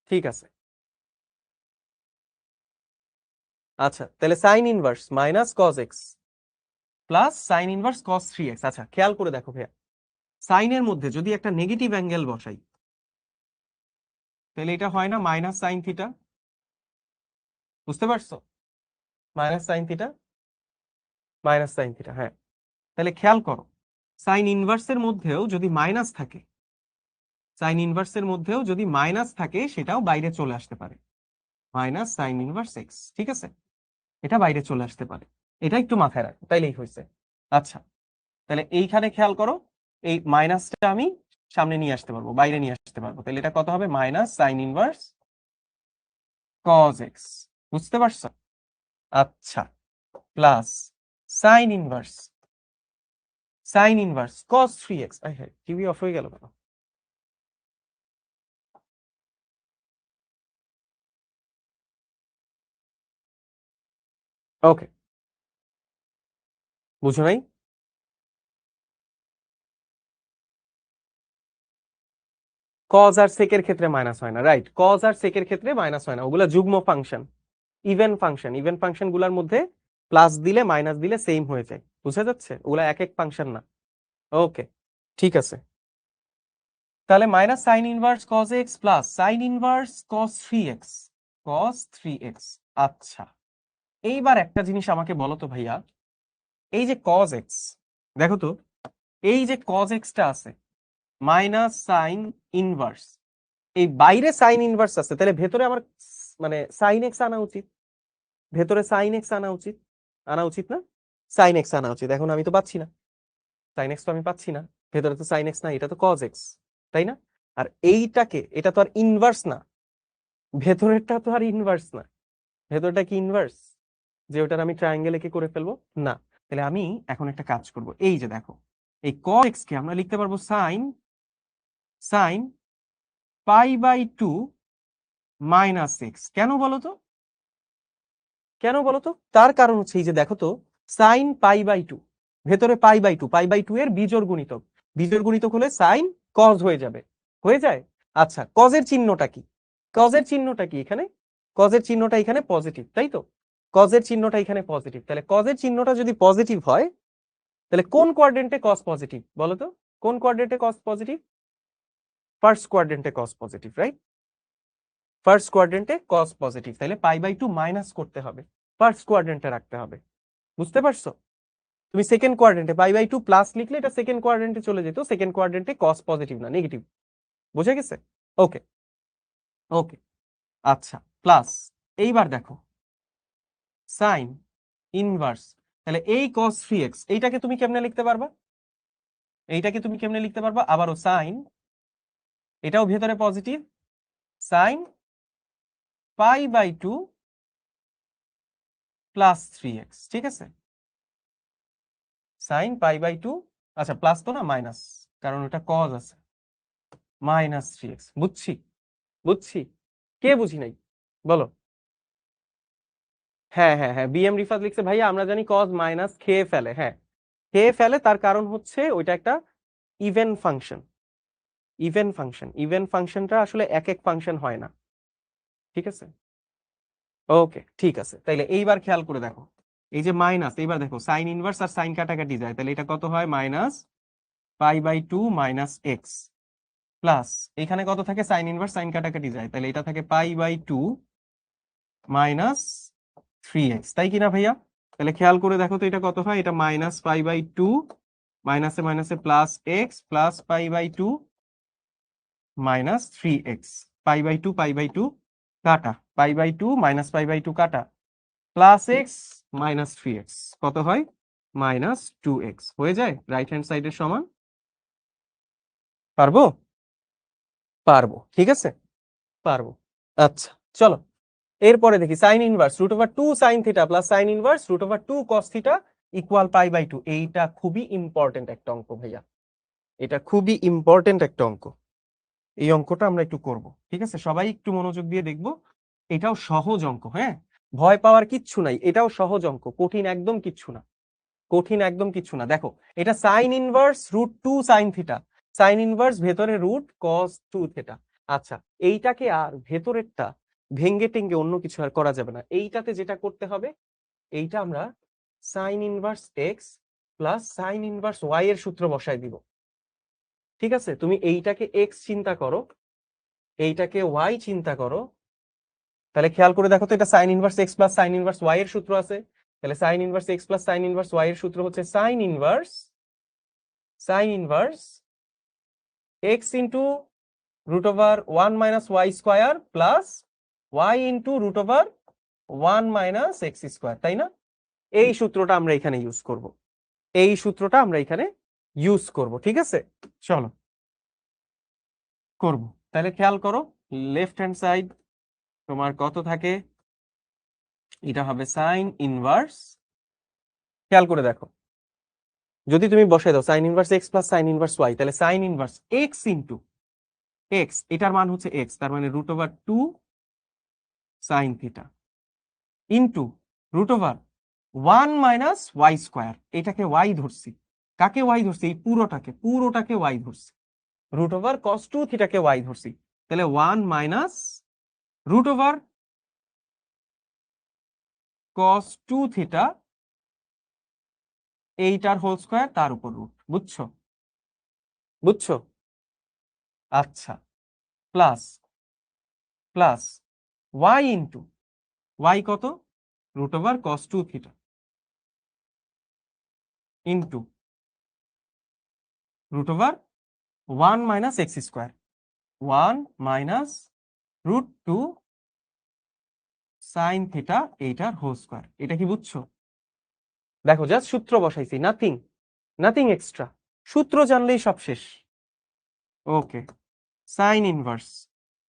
ঠিক আছে। আচ্ছা তাহলে sine inverse minus cos x plus sine inverse কস 3x। আচ্ছা খেয়াল করে দেখো ভাইয়া, সাইনের মধ্যে যদি একটা নেগেটিভ অ্যাঙ্গেল বসাই, তাহলে এটা হয় না মাইনাস সাইন থিটা? বুঝতে পারছো? Minus sine theta, minus sine theta, হ্যাঁ। তাহলে খেয়াল করো, সাইন ইনভার্সের মধ্যেও যদি মাইনাস থাকে, সাইন ইনভার্সের মধ্যেও যদি মাইনাস থাকে, সেটাও বাইরে চলে আসতে পারে, মাইনাস সাইন ইনভার্স এক্স, ঠিক আছে? এটা বাইরে চলে আসতে পারে, এটা একটু মাথায় রাখো, তাইলেই হয়েছে। আচ্ছা তাহলে এইখানে খেয়াল করো, এই মাইনাসটা আমি সামনে নিয়ে আসতে পারবো, বাইরে নিয়ে আসতে পারবো, তাহলে এটা কত হবে? Minus sine inverse cos x. বুঝতে পারছো? আচ্ছা, প্লাস সাইন ইনভার্স কস 3x। হ্যাঁ, টিভি অফ হয়ে গেল কেন? ওকে, বুঝো নাই? কজ আর সেকের ক্ষেত্রে মাইনাস হয় না, রাইট? কজ আর সেকের ক্ষেত্রে মাইনাস হয় না, ওগুলা যুগ্ম ফাংশন, ইভেন ফাংশন গুলার মধ্যে প্লাস দিলে মাইনাস দিলে সেম হয়ে যায়, বুঝা যাচ্ছে? ওগুলা এক এক ফাংশন না। ওকে, ঠিক আছে। তাহলে minus sine inverse cos x plus sine inverse কস 3x, আচ্ছা এইবার একটা জিনিস আমাকে বলো তো ভাইয়া, এই যে কজ এক্স, দেখো তো, এই যে কজ এক্সটা আছে মাইনাস সাইন ইনভার্স, এই বাইরে সাইন ইনভার্স আছে, তাহলে ভেতরে আমার মানে সাইন এক্স আনা উচিত, ভেতরে সাইন এক্স আনা উচিত না? সাইন এক্স আনা উচিত, এখন আমি তো পাচ্ছি না, সাইন এক্স তো আমি পাচ্ছি না, ভেতরে তো সাইন এক্স না, এটা তো কজ এক্স, তাই না? আর এইটাকে, এটা তো আর ইনভার্স না, ভেতরেরটা তো আর ইনভার্স না, ভেতরটা কি ইনভার্স যে ওটার আমি ট্রায়াঙ্গেল এঁকে করে ফেলবো? না। তাহলে আমি এখন একটা কাজ করব, এই যে দেখো, এই cos x কে আমরা লিখতে পারবো সাইন π/2 মাইনাস এক্স। কেন বলো তো? কেন বলো তো? তার কারণ হচ্ছে এই যে দেখো তো, সাইন π/2, ভেতরে π/2 এর বিজোড় গুণিতক, বিজোড় গুণিতক হলে সাইন কজ হয়ে যাবে, হয়ে যায়। আচ্ছা কজের চিহ্নটা কি? কজের চিহ্নটা কি এখানে? কজের চিহ্নটা এখানে পজিটিভ, তাই তো? কজের চিহ্নটা এখানে পজিটিভ, তাহলে কজের চিহ্নটা যদি পজিটিভ হয়, তাহলে কোন কোয়াড্রেন্টে কস পজিটিভ বলো তো? কোন কোয়াড্রেন্টে কস পজিটিভ? ফার্স্ট কোয়াড্রেন্টে কস পজিটিভ, রাইট? ফার্স্ট কোয়াড্রেন্টে কস পজিটিভ, তাহলে π/2 মাইনাস করতে হবে, ফার্স্ট কোয়াড্রেন্টে রাখতে হবে। বুঝতে পারছো? তুমি সেকেন্ড কোয়াড্রেন্টে π/2 প্লাস লিখলে এটা সেকেন্ড কোয়াড্রেন্টে চলে যেত, সেকেন্ড কোয়াড্রেন্টে কস পজিটিভ না নেগেটিভ। বুঝে গেছে? ওকে, ওকে, আচ্ছা প্লাস, এইবার দেখো সাইন ইনভার্স, তাহলে এই cos 3x এইটাকে তুমি কেমনে লিখতে পারবা? এইটাকে তুমি কেমনে লিখতে পারবা? আবারও সাইন, এটাও ভেতরে পজিটিভ, সাইন π/2 প্লাস 3x, ঠিক আছে? সাইন π/2, আচ্ছা প্লাস তো না, মাইনাস, কারণ ওটা কজ আছে, মাইনাস 3x। বুঝছি, বুঝছি, কে বুঝি নাই বলো? হ্যাঁ হ্যাঁ হ্যাঁ, বিএম রিফাত লিখছে ভাইয়া আমরা জানি কজ মাইনাস খেয়ে ফেলে, হ্যাঁ খেয়ে ফেলে, তার কারণ হচ্ছে ওইটা একটা ইভেন ফাংশন, ইভেন ফাংশনটা আসলে এক এক ফাংশন হয় না, ঠিক আছে? ওকে, ঠিক আছে। তাইলে এইবার খেয়াল করে দেখো, এই যে মাইনাস, এইবার দেখো সাইন ইনভার্স আর সাইন কাটাকাটি যায়, তাহলে এটা কত হয়, মাইনাস π/2 মাইনাস এক্স, প্লাস এখানে কত থাকে, সাইন ইনভার্স সাইন কাটাকাটি যায়, তাহলে এটা থাকে π/2 মাইনাস 3x, তাই কিনা ভাইয়া? তাহলে খেয়াল করে দেখো তো এটা কত হয়, এটা মাইনাস π/2 মাইনাসে মাইনাসে plus x plus π/2 minus 3x, π/2 কাটা, π/2 মাইনাস π/2 কাটা, প্লাস এক্স মাইনাস 3x, কত হয়, মাইনাস 2x হয়ে যায় রাইট হ্যান্ড সাইডের সমান। পারবো? পারবো, ঠিক আছে, পারবো। আচ্ছা, চলো এরপরে দেখি sine inverse √2 sine theta plus sine inverse √2 cos theta equal π/2। এইটা খুবই ইম্পর্টেন্ট একটা অঙ্ক ভাইয়া, এটা খুবই ইম্পর্টেন্ট একটা অঙ্ক। এই অঙ্কটা আমরা একটু করব, ঠিক আছে? সবাই একটু মনোযোগ দিয়ে দেখবো। এটাও সহজ অঙ্ক, হ্যাঁ, ভয় পাওয়ার কিচ্ছু নাই, এটাও সহজ অঙ্ক, কঠিন একদম কিচ্ছু না, কঠিন একদম কিচ্ছু না। দেখো এটা sine inverse √2 sine theta, sign inverse ভেতরে রুট কস 2 থিটা। আচ্ছা, এইটাকে আর ভেতরেরটা ভেঙ্গে টেঙ্গে অন্য কিছু আর করা যাবে না, এইটাতে যেটা করতে হবে, এইটা আমরা sine inverse x plus sine inverse y এর সূত্র বসায় দিব, ঠিক আছে? তুমি এইটাকে এক্স চিন্তা করো, এইটাকে ওয়াই চিন্তা করো, তাহলে খেয়াল করে দেখো তো, এটা sine inverse x plus sine inverse y এর সূত্র আছে, তাহলে sine inverse x plus sine inverse y এর সূত্র হচ্ছে sine inverse x into √1 minus y square plus y into √1 minus x square, তাই না? এই সূত্রটা আমরা এখানে ইউজ করব, এই সূত্রটা আমরা এখানে ইউজ করব, ঠিক আছে? চলো করব। তাহলে খেয়াল করো, লেফট হ্যান্ড সাইড তোমার কত থাকে, এটা হবে সাইন ইনভার্স, খেয়াল করে দেখো, যদি তুমি বসাই দাও sine inverse x plus sine inverse y, তাহলে sine inverse x into x, এটার মান হচ্ছে এক্স, তার মানে √2 sine theta into √1 minus y square, এটাকে ওয়াই ধরছি, কাকে ওয়াই ধরছি, এই পুরোটাকে ওয়াই ধরছি, √cos 2 থিটাকে ওয়াই ধরছি, তাহলে 1 মাইনাস √cos 2 থিটা এইটার হোল স্কোয়ার তার উপর রুট, বুঝছো? বুঝছো? আচ্ছা, plus plus y into y কত, √cos 2 theta into √1 minus x square, 1 minus √2 sine theta এইটার হোল স্কোয়ার। এটা কি বুঝছো? দেখো জাস্ট সূত্র বসাইছি, নাথিং, নাথিং এক্সট্রা, সূত্র জানলেই সব শেষ। ওকে, সাইন ইনভার্স,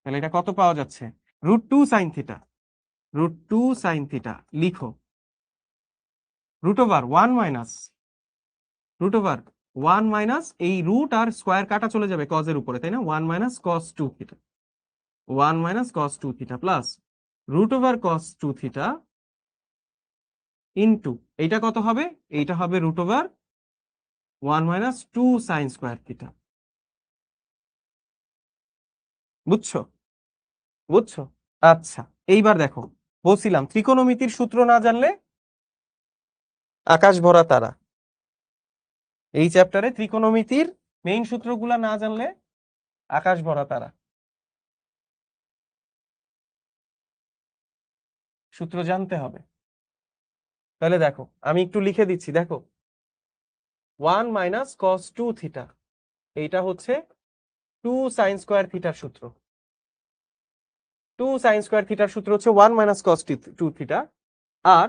তাহলে এটা কত পাওয়া যাচ্ছে, √2 সাইন থিটা, √2 সাইন থিটা লিখো, √1 মাইনাস √1 মাইনাস এই রুট আর স্কোয়ার কাটা চলে যাবে কজের উপরে, তাই না, 1 minus cos 2 theta, 1 minus cos 2 theta plus √cos 2 theta into এইটা কত হবে, এইটা হবে √1 মাইনাস 2 সাইন স্কোয়ার থিটা। বুঝছো? বুঝছো? আচ্ছা, এইবার দেখো, বলছিলাম ত্রিকোণমিতির সূত্র না জানলে আকাশ ভরা তারা, এই চ্যাপ্টারে ত্রিকোণমিতির মেইন সূত্রগুলা না জানলে আকাশ ভরা তারা, সূত্র জানতে হবে। তাহলে দেখো আমি একটু লিখে দিচ্ছি, দেখো 1 মাইনাস cos 2 থিটা, এইটা হচ্ছে 2 সাইন স্কোয়ার থিটার সূত্র, 2 সাইন স্কোয়ার থিটার সূত্র হচ্ছে 1 মাইনাস cos 2 থিটা, আর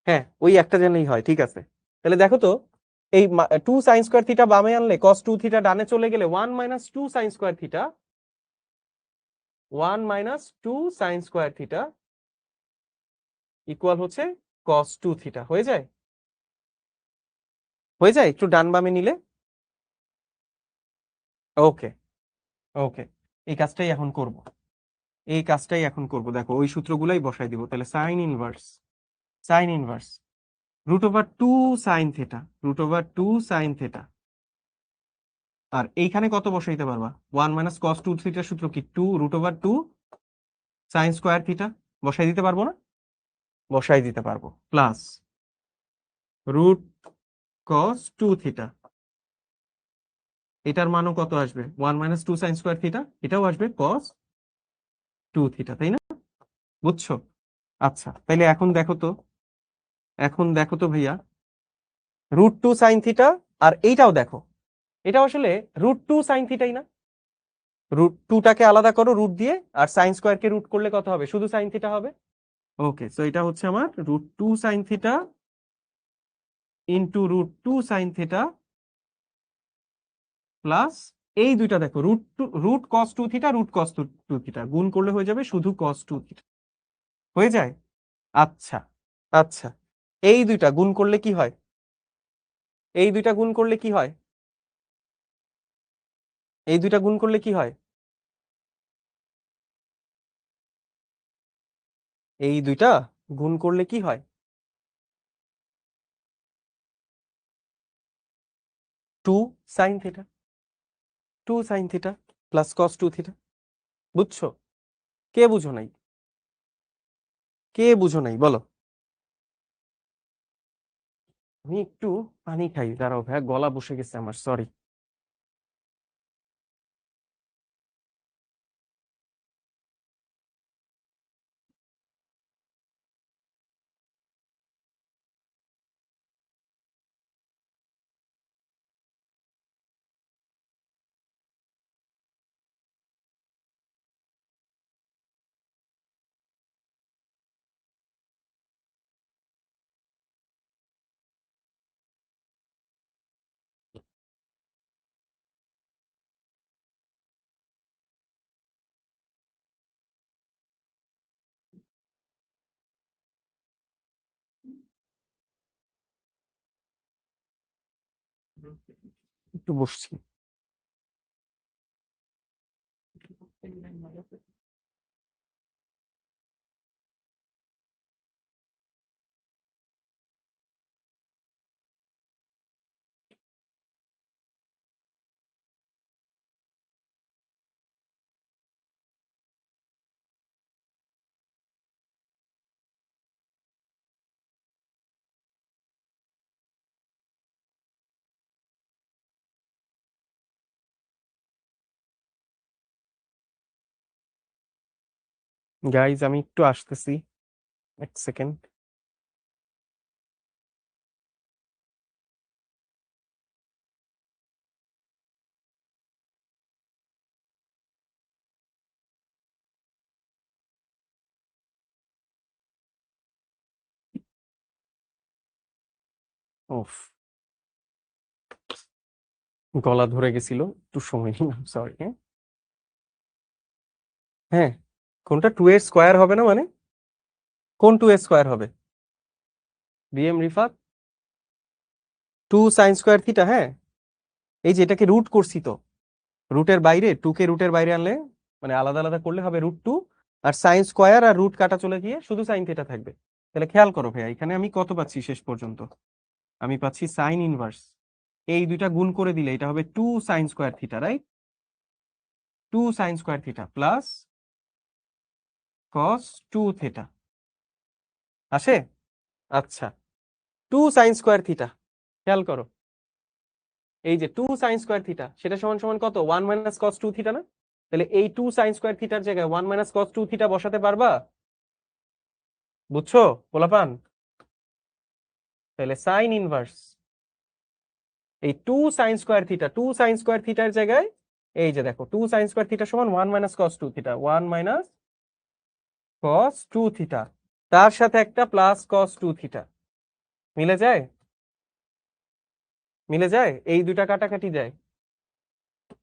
হ্যাঁ ওই একটা জানলেই হয়, ঠিক আছে? তাহলে দেখো তো, এই 2 সাইন স্কোয়ার থিটা বামে আনলে cos 2 থিটা ডানে চলে গেলে 1 minus 2 sign square theta, 1 minus 2 sign square theta equal হচ্ছে cos 2 থিটা, হয়ে যায়, হয়ে যায় একটু ডান বামে নিলে। ওকে, ওকে, এই কাজটাই এখন করব, এই কাজটাই এখন করব। দেখো ওই সূত্রগুলাই বসাই দিব, তাহলে sine inverse √2 sine theta, √2 sine theta, আর এইখানে কত বসাইতে পারবা, 1 মাইনাস cos 2 থিটার সূত্র কি, 2 √2 সাইন স্কোয়ার থিটা বসাই দিতে পারবো না? বসাই দিতে পারবো, প্লাস রুট কস 2 থিটা, এটার মানও কত আসবে? 1 মাইনাস 2 সাইন স্কোয়ার থিটা, এটাও আসবে কস 2 থিটা, তাই না? বুঝছো? আচ্ছা, তাহলে এখন দেখো তো ভাইয়া, রুট 2 সাইন থিটা আর এইটাও দেখো, এটা আসলে রুট 2 সাইন থিটাই না? রুট 2টাকে আলাদা করো রুট দিয়ে, আর সাইন স্কোয়ারকে রুট করলে কত হবে? শুধু সাইন থিটা হবে। ওকে, সো এটা হচ্ছে আমার root 2 sine theta into root 2 sine theta plus এই দুইটা দেখো, root cos 2 theta, root cos 2 theta গুণ করলে হয়ে যাবে শুধু কস 2 থিটা, হয়ে যায়। আচ্ছা, আচ্ছা, এই দুইটা গুণ করলে কি হয়? এই দুইটা গুণ করলে কি হয়? এই দুইটা গুণ করলে কি হয়? এই দুইটা গুণ করলে কি হয়? 2 sine theta, 2 sine theta plus কস 2 থিটা। বুঝছো? কে বুঝো নাই? কে বুঝো নাই বলো? আমি একটু পানি খাই, দাঁড়াও ভাই, গলা বসে গেছে আমার, সরি। একটু বসছি। গাইজ আমি একটু আসতেছি, এক সেকেন্ড। ওফ, গলা ধরে গেছিল, একটু সময় নিলাম, সরি। হ্যাঁ, হ্যাঁ, কোনটা 2 এর স্কোয়ার হবে না মানে? কোন 2 এর স্কোয়ার হবে? BM Rifat, 2 sign square theta, হ্যাঁ। এই যে এটাকে রুট করছি তো, রুটের বাইরে 2 কে রুটের বাইরে আনলে, মানে আলাদা আলাদা করলে হবে রুট 2, আর সাইন স্কোয়ার আর রুট কাটা চলে গিয়ে শুধু সাইন থিটা থাকবে। তাহলে খেয়াল করো ভাইয়া, এখানে আমি কত পাচ্ছি শেষ পর্যন্ত? আমি পাচ্ছি সাইন ইনভার্স, এই দুইটা গুণ করে দিলে এটা হবে 2 sign square theta, right? 2 sign square theta plus কস 2 থিটা আসে। আচ্ছা, 2 সাইন স্কোয়ার থিটা, খেয়াল করো, এই যে 2 সাইন স্কোয়ার থিটা সেটা সমান সমান কত? 1 মাইনাস কস 2 থিটা না? তাহলে এই 2 সাইন স্কোয়ার থিটার জায়গায় 1 মাইনাস কস 2 থিটা বসাতে পারবা? বুঝছো পোলাপান? তাহলে সাইন ইনভার্স এই 2 sign square theta, 2 sine square থিটার জায়গায় এই যে দেখো 2 সাইন স্কোয়ার থিটা সমান 1 minus cos 2 theta, 1 minus cos 2 theta, তার সাথে একটা প্লাস কস 2 থিটা। মিলে যায়? মিলে যায়, এই দুটা কাটাকাটি যায়,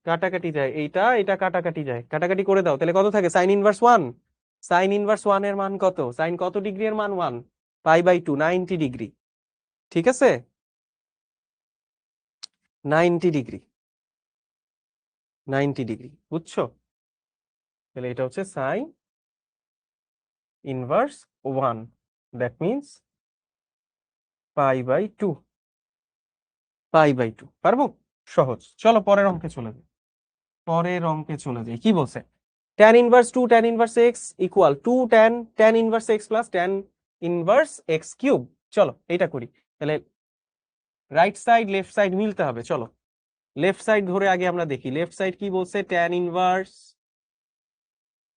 কাটাকাটি যায়, এইটা এটা কাটাকাটি যায়, কাটাকাটি করে দাও, তাহলে কত থাকে? Sign inverse 1। সাইন ইনভার্স 1 এর মান কত? সাইন কত ডিগ্রি এর মান? 1, পাই বাই 2, 90 ডিগ্রি। ঠিক আছে, 90 ডিগ্রি, 90 ডিগ্রি, বুঝছো? তাহলে এটা হচ্ছে sine inverse 1, that means pi by 2, pi by 2। পারবো? সহজ। চলো পরের অঙ্কে চলে যাই, পরের অঙ্কে চলে যাই, কি বলছে? tan inverse 2 tan inverse x equal 2 tan inverse x plus tan inverse x cube. চলো এটা করি। তাহলে রাইট সাইড লেফট সাইড মিলতে হবে। চলো লেফট সাইড ধরে আগে আমরা দেখি লেফট সাইড কি বলছে, tan inverse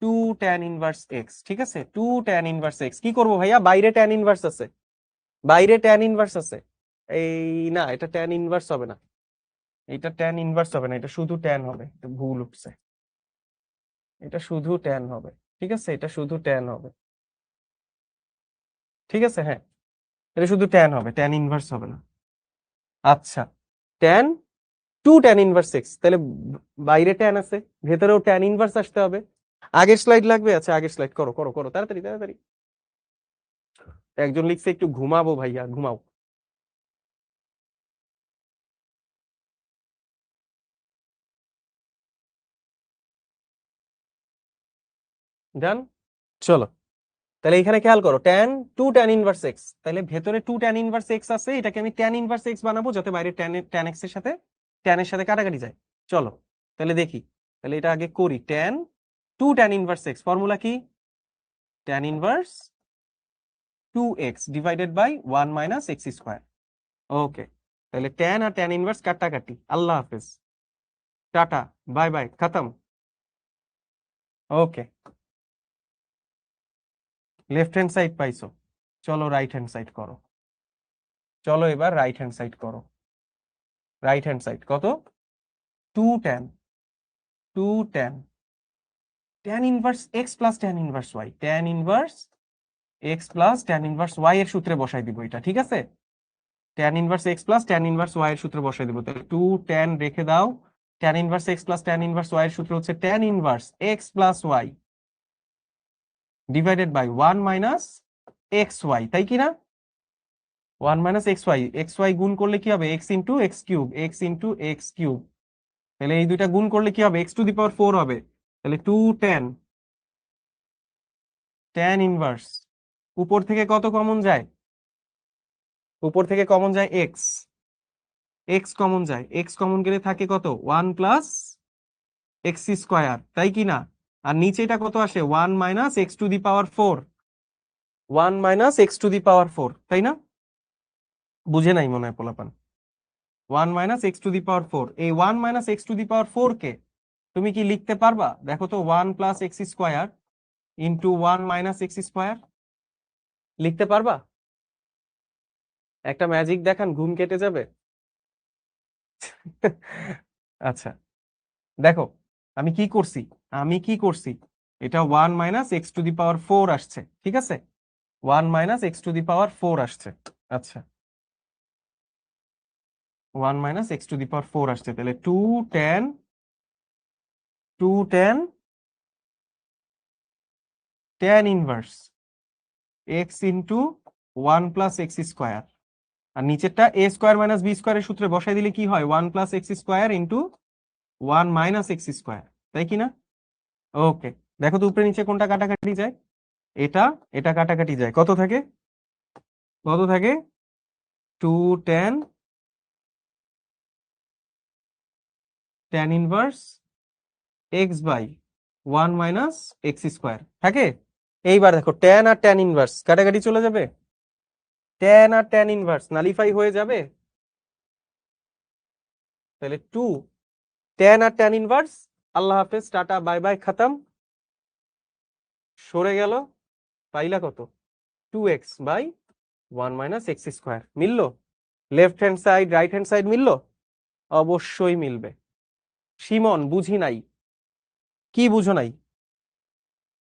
2 tan inverse x। ঠিক আছে, 2 tan ইনভার্স x। কি করব ভাইয়া, বাইরে tan ইনভার্স আছে, বাইরে tan ইনভার্স আছে। এই না, এটা tan ইনভার্স হবে না, এটা tan ইনভার্স হবে না, এটা শুধু tan হবে। এটা ভুল উঠছে, এটা শুধু tan হবে। ঠিক আছে, এটা শুধু tan হবে। ঠিক আছে, হ্যাঁ এটা শুধু tan হবে, tan ইনভার্স হবে না। আচ্ছা, tan 2 tan ইনভার্স x, তাহলে বাইরে tan আছে, ভেতরেও tan ইনভার্স আসতে হবে। আগের স্লাইড লাগবে? আচ্ছা আগের স্লাইড করো করো করো, তাড়াতাড়ি তাড়াতাড়ি। একজন লিখছে একটু ঘুমাবো ভাইয়া, ঘুমাও। ডান, চলো তাহলে এখানে খেয়াল করো tan 2 tan ইনভার্স x, তাহলে ভেতরে 2 tan ইনভার্স x আছে, এটাকে আমি tan ইনভার্স x বানাবো যাতে বাইরে tan x এর সাথে tan এর সাথে কাটাকাটি যায়। চলো তাহলে দেখি, তাহলে এটা আগে করি। tan 2 tan inverse x formula কি, tan inverse 2x divided by 1 minus x square. Okay, তাহলে tan আর tan ইনভার্স কাটাকাটি। আল্লাহ হাফেজ, টাটা, বাই বাই, খতম। ওকে, লেফট হ্যান্ড সাইড পাইছো, চলো রাইট হ্যান্ড সাইড করো। চলো এবার রাইট হ্যান্ড সাইড করো। রাইট হ্যান্ড সাইড কত, 2 tan 2 tan inverse x plus tan inverse y, tan inverse x plus tan inverse y এর সূত্রে বসাই দিব এটা। ঠিক আছে, tan inverse x plus tan inverse y এর সূত্রে বসাই দিব। তাহলে 2 tan রেখে দাও, tan inverse x plus tan inverse y এর সূত্র হচ্ছে tan inverse x plus y divided by 1 minus xy, তাই কি না? 1 মাইনাস xy গুণ করলে কি হবে, x into x cube, x into x cube. তাহলে এই দুইটা গুণ করলে কি হবে, x টু দি পাওয়ার 4 হবে। তাহলে 2 tan ইনভার্স, উপর থেকে কত কমন যায়, উপর থেকে কমন যায় x, x কমন যায়, x কমন গেলে থাকে কত, 1 প্লাস এক্স স্কোয়ার, তাই কি না? আর নিচেটা কত আসে, 1 minus x to the power 4, 1 minus x to the power 4, তাই না? বুঝে নাই মনে হয় পোলাপান। 1 minus x to the power 4, এই 1 minus x to the power 4 কে তুমি কি লিখতে পারবা? দেখো তো, 1 plus x square into 1 minus x square লিখতে পারবা? একটা ম্যাজিক দেখান, ঘুম কেটে যাবে। আচ্ছা দেখো, আমি কি করছি, আমি কি করছি, এটা 1 minus x to the power 4 আসছে। ঠিক আছে, 1 minus x to the power 4 আসছে। আচ্ছা, 1 minus x to the power 4 আসছে, তাহলে 2 tan tan inverse x into 1 plus x square. আর নিচেরটা এ স্কোয়ার মাইনাস বি স্কোয়ারের সূত্রে বসাই দিলে কি হয়, 1 plus x square into 1 minus x square, তাই কি না? ওকে, দেখো তো উপরে নিচে কোনটা কাটাকাটি যায়, এটা এটা কাটাকাটি যায়, কত থাকে, কত থাকে, 2 tan inverse x by 1 minus x square থাকে। এইবার দেখো tan আর tan ইনভার্স কাটাকাটি চলে যাবে, tan আর tan ইনভার্স নালিফাই হয়ে যাবে। তাহলে 2 tan আর tan ইনভার্স, আল্লাহ হাফেজ, টাটা বাই বাই, খতম, সরে গেল। পাইলা কত, 2x by 1 minus x square. মিললো? Left hand side right hand side মিললো? অবশ্যই মিলবে। সিমন বুঝি নাই, কি বুঝো নাই,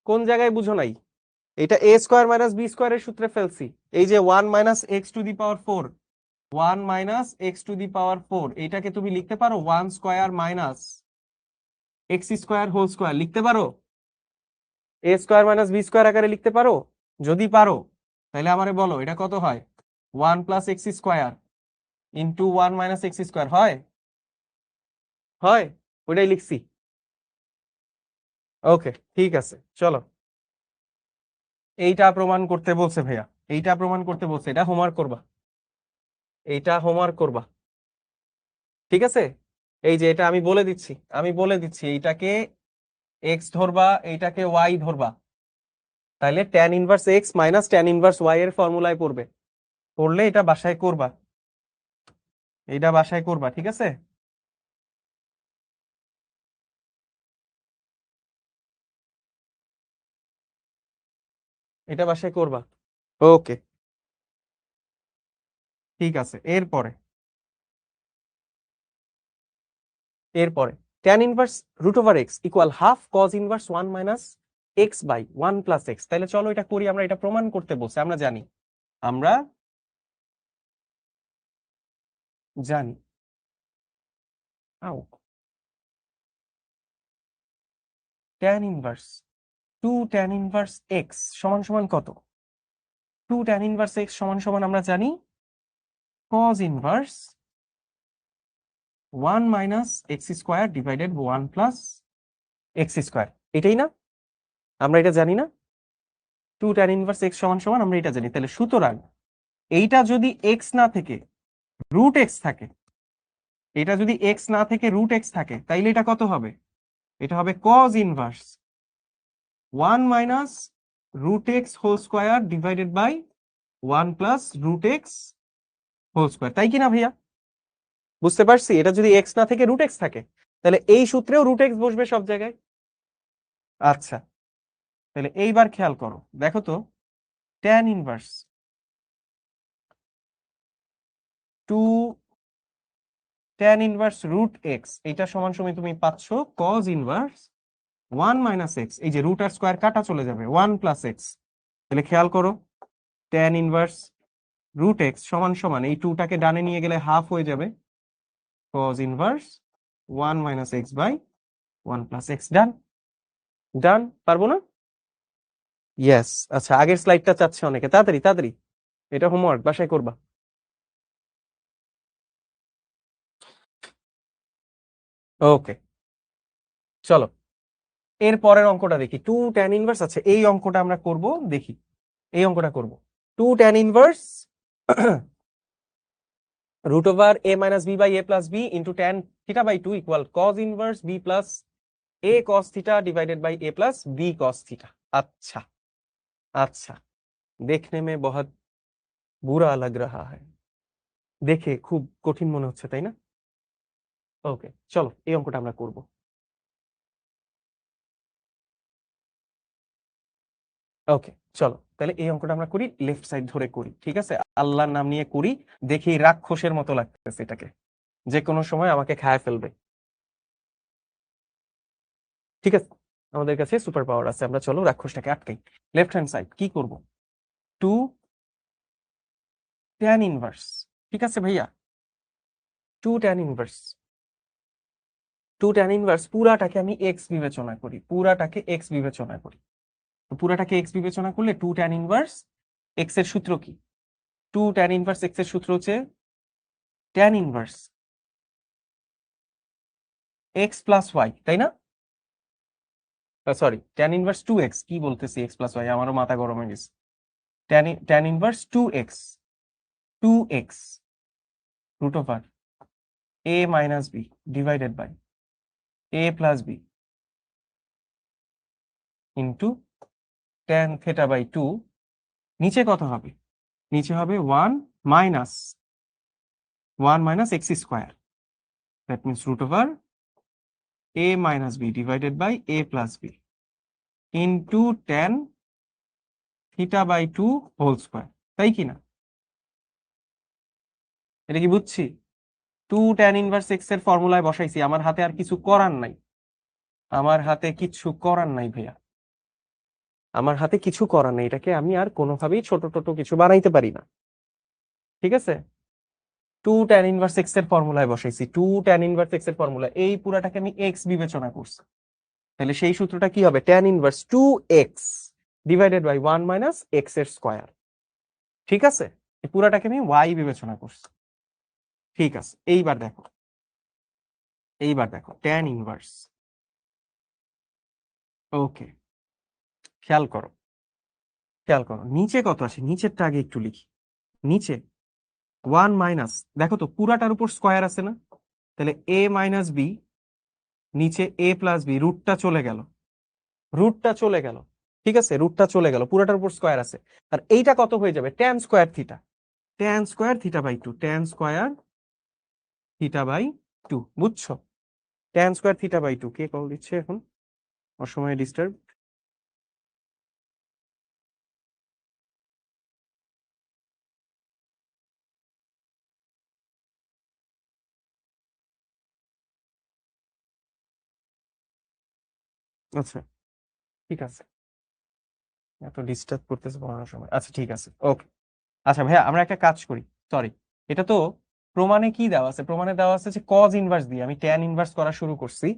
কোন জায়গায় বুঝো নাই? এটা এ স্কোয়ার মাইনাস বি স্কোয়ারের সূত্রে ফেলছি। এই যে 1 minus x to the power 4, 1 minus x to the power 4, এইটাকে তুমি লিখতে পারো 1 square minus x square whole square, লিখতে পারো? A square minus B square আকারে লিখতে পারো? যদি পারো তাহলে আমারে বলো এটা কত হয়, 1 plus x square into 1 minus x square হয়? হয়, ওইটাই লিখছি। ওকে ঠিক আছে, চলো এইটা প্রমাণ করতে বলছে ভাইয়া, এইটা প্রমাণ করতে বলছে, এটা হোমওয়ার্ক করবা, এইটা হোমওয়ার্ক করবা। ঠিক আছে, এই যে এটা আমি বলে দিচ্ছি, আমি বলে দিচ্ছি এইটাকে এক্স ধরবা, এইটাকে ওয়াই ধরবা, তাহলে tan inverse x minus tan inverse y এর ফর্মুলায় পড়বে, পড়লে এটা বাসায় করবা, এটা বাসায় করবা, ঠিক আছে? এটা বাসায় করবা। ওকে, ঠিক আছে। এরপরে tan inverse root over x equal half cos inverse one minus x by one plus x. তাহলে চলো এটা করি, আমরা এটা প্রমাণ করতে বলছি, আমরা জানি, আমরা জানি আও tan inverse two tan inverse x সমান সমান কত? টু ট্যান ইনভার্স এক্স সমান সমান আমরা জানি cos inverse one minus x square divided one plus x square, এটাই না? আমরা এটা জানি না? টু ট্যান ইনভার্স এক্স সমান সমান আমরা এটা জানি। তাহলে সুতরাং এইটা যদি এক্স না থেকে রুট এক্স থাকে, এটা যদি এক্স না থেকে রুট এক্স থাকে, তাইলে এটা কত হবে? এটা হবে cos inverse one minus root x whole square divided by one plus root x whole square, তাই কিনা ভাইয়া? বুঝতে পারছি? এটা যদি এক্স না থেকে রুট এক্স থাকে, তাহলে এই সূত্রেও রুট এক্স বসবে সব জায়গায়। আচ্ছা, তাহলে এইবার খেয়াল করো, দেখো তো, tan inverse two tan inverse root x এটা সমান সমান তুমি পাচ্ছ cos inverse one minus x, এই যে রুট আর স্কোয়ার কাটা চলে যাবে, ওয়ান প্লাস এক্স। তাহলে খেয়াল করো, ট্যান ইনভার্স রুট এক্স সমান সমান এই টুটাকে ডানে নিয়ে গেলে হাফ হয়ে যাবে cos inverse one minus x by one plus x. Done, done, পারবো না? ইয়েস। আচ্ছা, আগের স্লাইডটা চাচ্ছে অনেকে, তাড়াতাড়ি তাড়াতাড়ি, এটা হোমওয়ার্ক বাসায় করবা। ওকে, চলো এর পরের অঙ্কটা দেখি। টু ট্যান ইনভার্স, আছে এই অঙ্কটা আমরা করব, দেখি এই অঙ্কটা করব। Two tan inverse root over a minus b by a plus b into tan theta by 2 equal cos inverse b plus a cos theta divided by a plus b cos theta। अच्छा, अच्छा, देखने में बहुत बुरा लग रहा है, দেখে খুব কঠিন মনে হচ্ছে, তাই না? ওকে, চলো এই অঙ্কটা আমরা করব। ওকে, চলো তাহলে এই অঙ্কটা আমরা করি, লেফট সাইড ধরে করি, ঠিক আছে? আল্লাহর নাম নিয়ে করি, দেখি রাক্ষসের মতো লাগতেছে, এটাকে যে কোনো সময় আমাকে খায় ফেলবে, ঠিক আছে? আমাদের কাছে সুপার পাওয়ার আছে, আমরা চলো রাক্ষসটাকে আটকাই। লেফট হ্যান্ড সাইড কি করব? টু ট্যান ইনভার্স, ঠিক আছে ভাইয়া? Two tan inverse, two tan inverse পুরাটাকে আমি এক্স বিবেচনা করি, পুরাটাকে এক্স বিবেচনা করি। পুরাটাকে এক্স বিবেচনা করলে টু ট্যান ইনভার্স এক্স এর সূত্র কি? টু ট্যান ইনভার্স এক্স এর সূত্র হচ্ছে tan inverse x plus y, তাই না? Sorry, tan inverse two x, কি বলতেছি এক্স প্লাস ওয়াই, আমারও মাথা গরম হয়ে গেছে। Tan inverse two x root over a minus b divided by a plus b into tan theta by two. নিচে কত হবে? নিচে হবে one minus x square, that means root over a minus b divided by a plus b into tan theta by two whole square, তাই কি না? এটা কি বুঝছি? টু ট্যান ইনভার্স এক্স এর ফর্মুলায় বসাইছি, আমার হাতে আর কিছু করার নাই, আমার হাতে কিছু করার নাই ভাইয়া, আমার হাতে কিছু করার নেই, এটাকে আমি আর কোনোভাবেই ছোট ছোট কিছু বানাইতে পারি না, ঠিক আছে? টু ট্যান ইনভার্স এক্স এর ফর্মুলায় বসাইছি, টু ট্যান ইনভার্স এক্স এর ফর্মুলা, এই পুরাটাকে আমি এক্স বিবেচনা করছি, তাহলে সেই সূত্রটা কি হবে? Tan inverse two x divided by one minus x এর স্কোয়ার, ঠিক আছে? এই পুরাটাকে আমি ওয়াই বিবেচনা করছি, ঠিক আছে? এইবার দেখো ট্যান ইনভার্স, ওকে, খেয়াল করো, খেয়াল করো নিচে কত আসে, নিচেরটা আগে একটু লিখি। নিচে ওয়ান মাইনাস, দেখো তো পুরাটার উপর স্কোয়ার আছে না, তাহলে এ মাইনাস বি, নিচে এ প্লাস বি, রুটটা চলে গেল, রুটটা চলে গেল, ঠিক আছে, রুটটা চলে গেল, পুরোটার উপর স্কোয়ার আছে। আর এইটা কত হয়ে যাবে? Tan square theta, tan square theta by two, tan square theta by two. বুঝছো? Tan square theta by two. কে কল দিচ্ছে এখন অসময়ে? ডিস্টার্ব। আচ্ছা ঠিক আছে, এত ডিস্টার্ব করতেছে পড়ানোর সময়। আচ্ছা ঠিক আছে, ওকে। আচ্ছা ভাইয়া, আমরা একটা কাজ করি। সরি, এটা তো প্রমাণে কি দেওয়া আছে? প্রমাণে দেওয়া আছে যে কজ ইনভার্স দিয়ে। আমি ট্যান ইনভার্স করা শুরু করছি,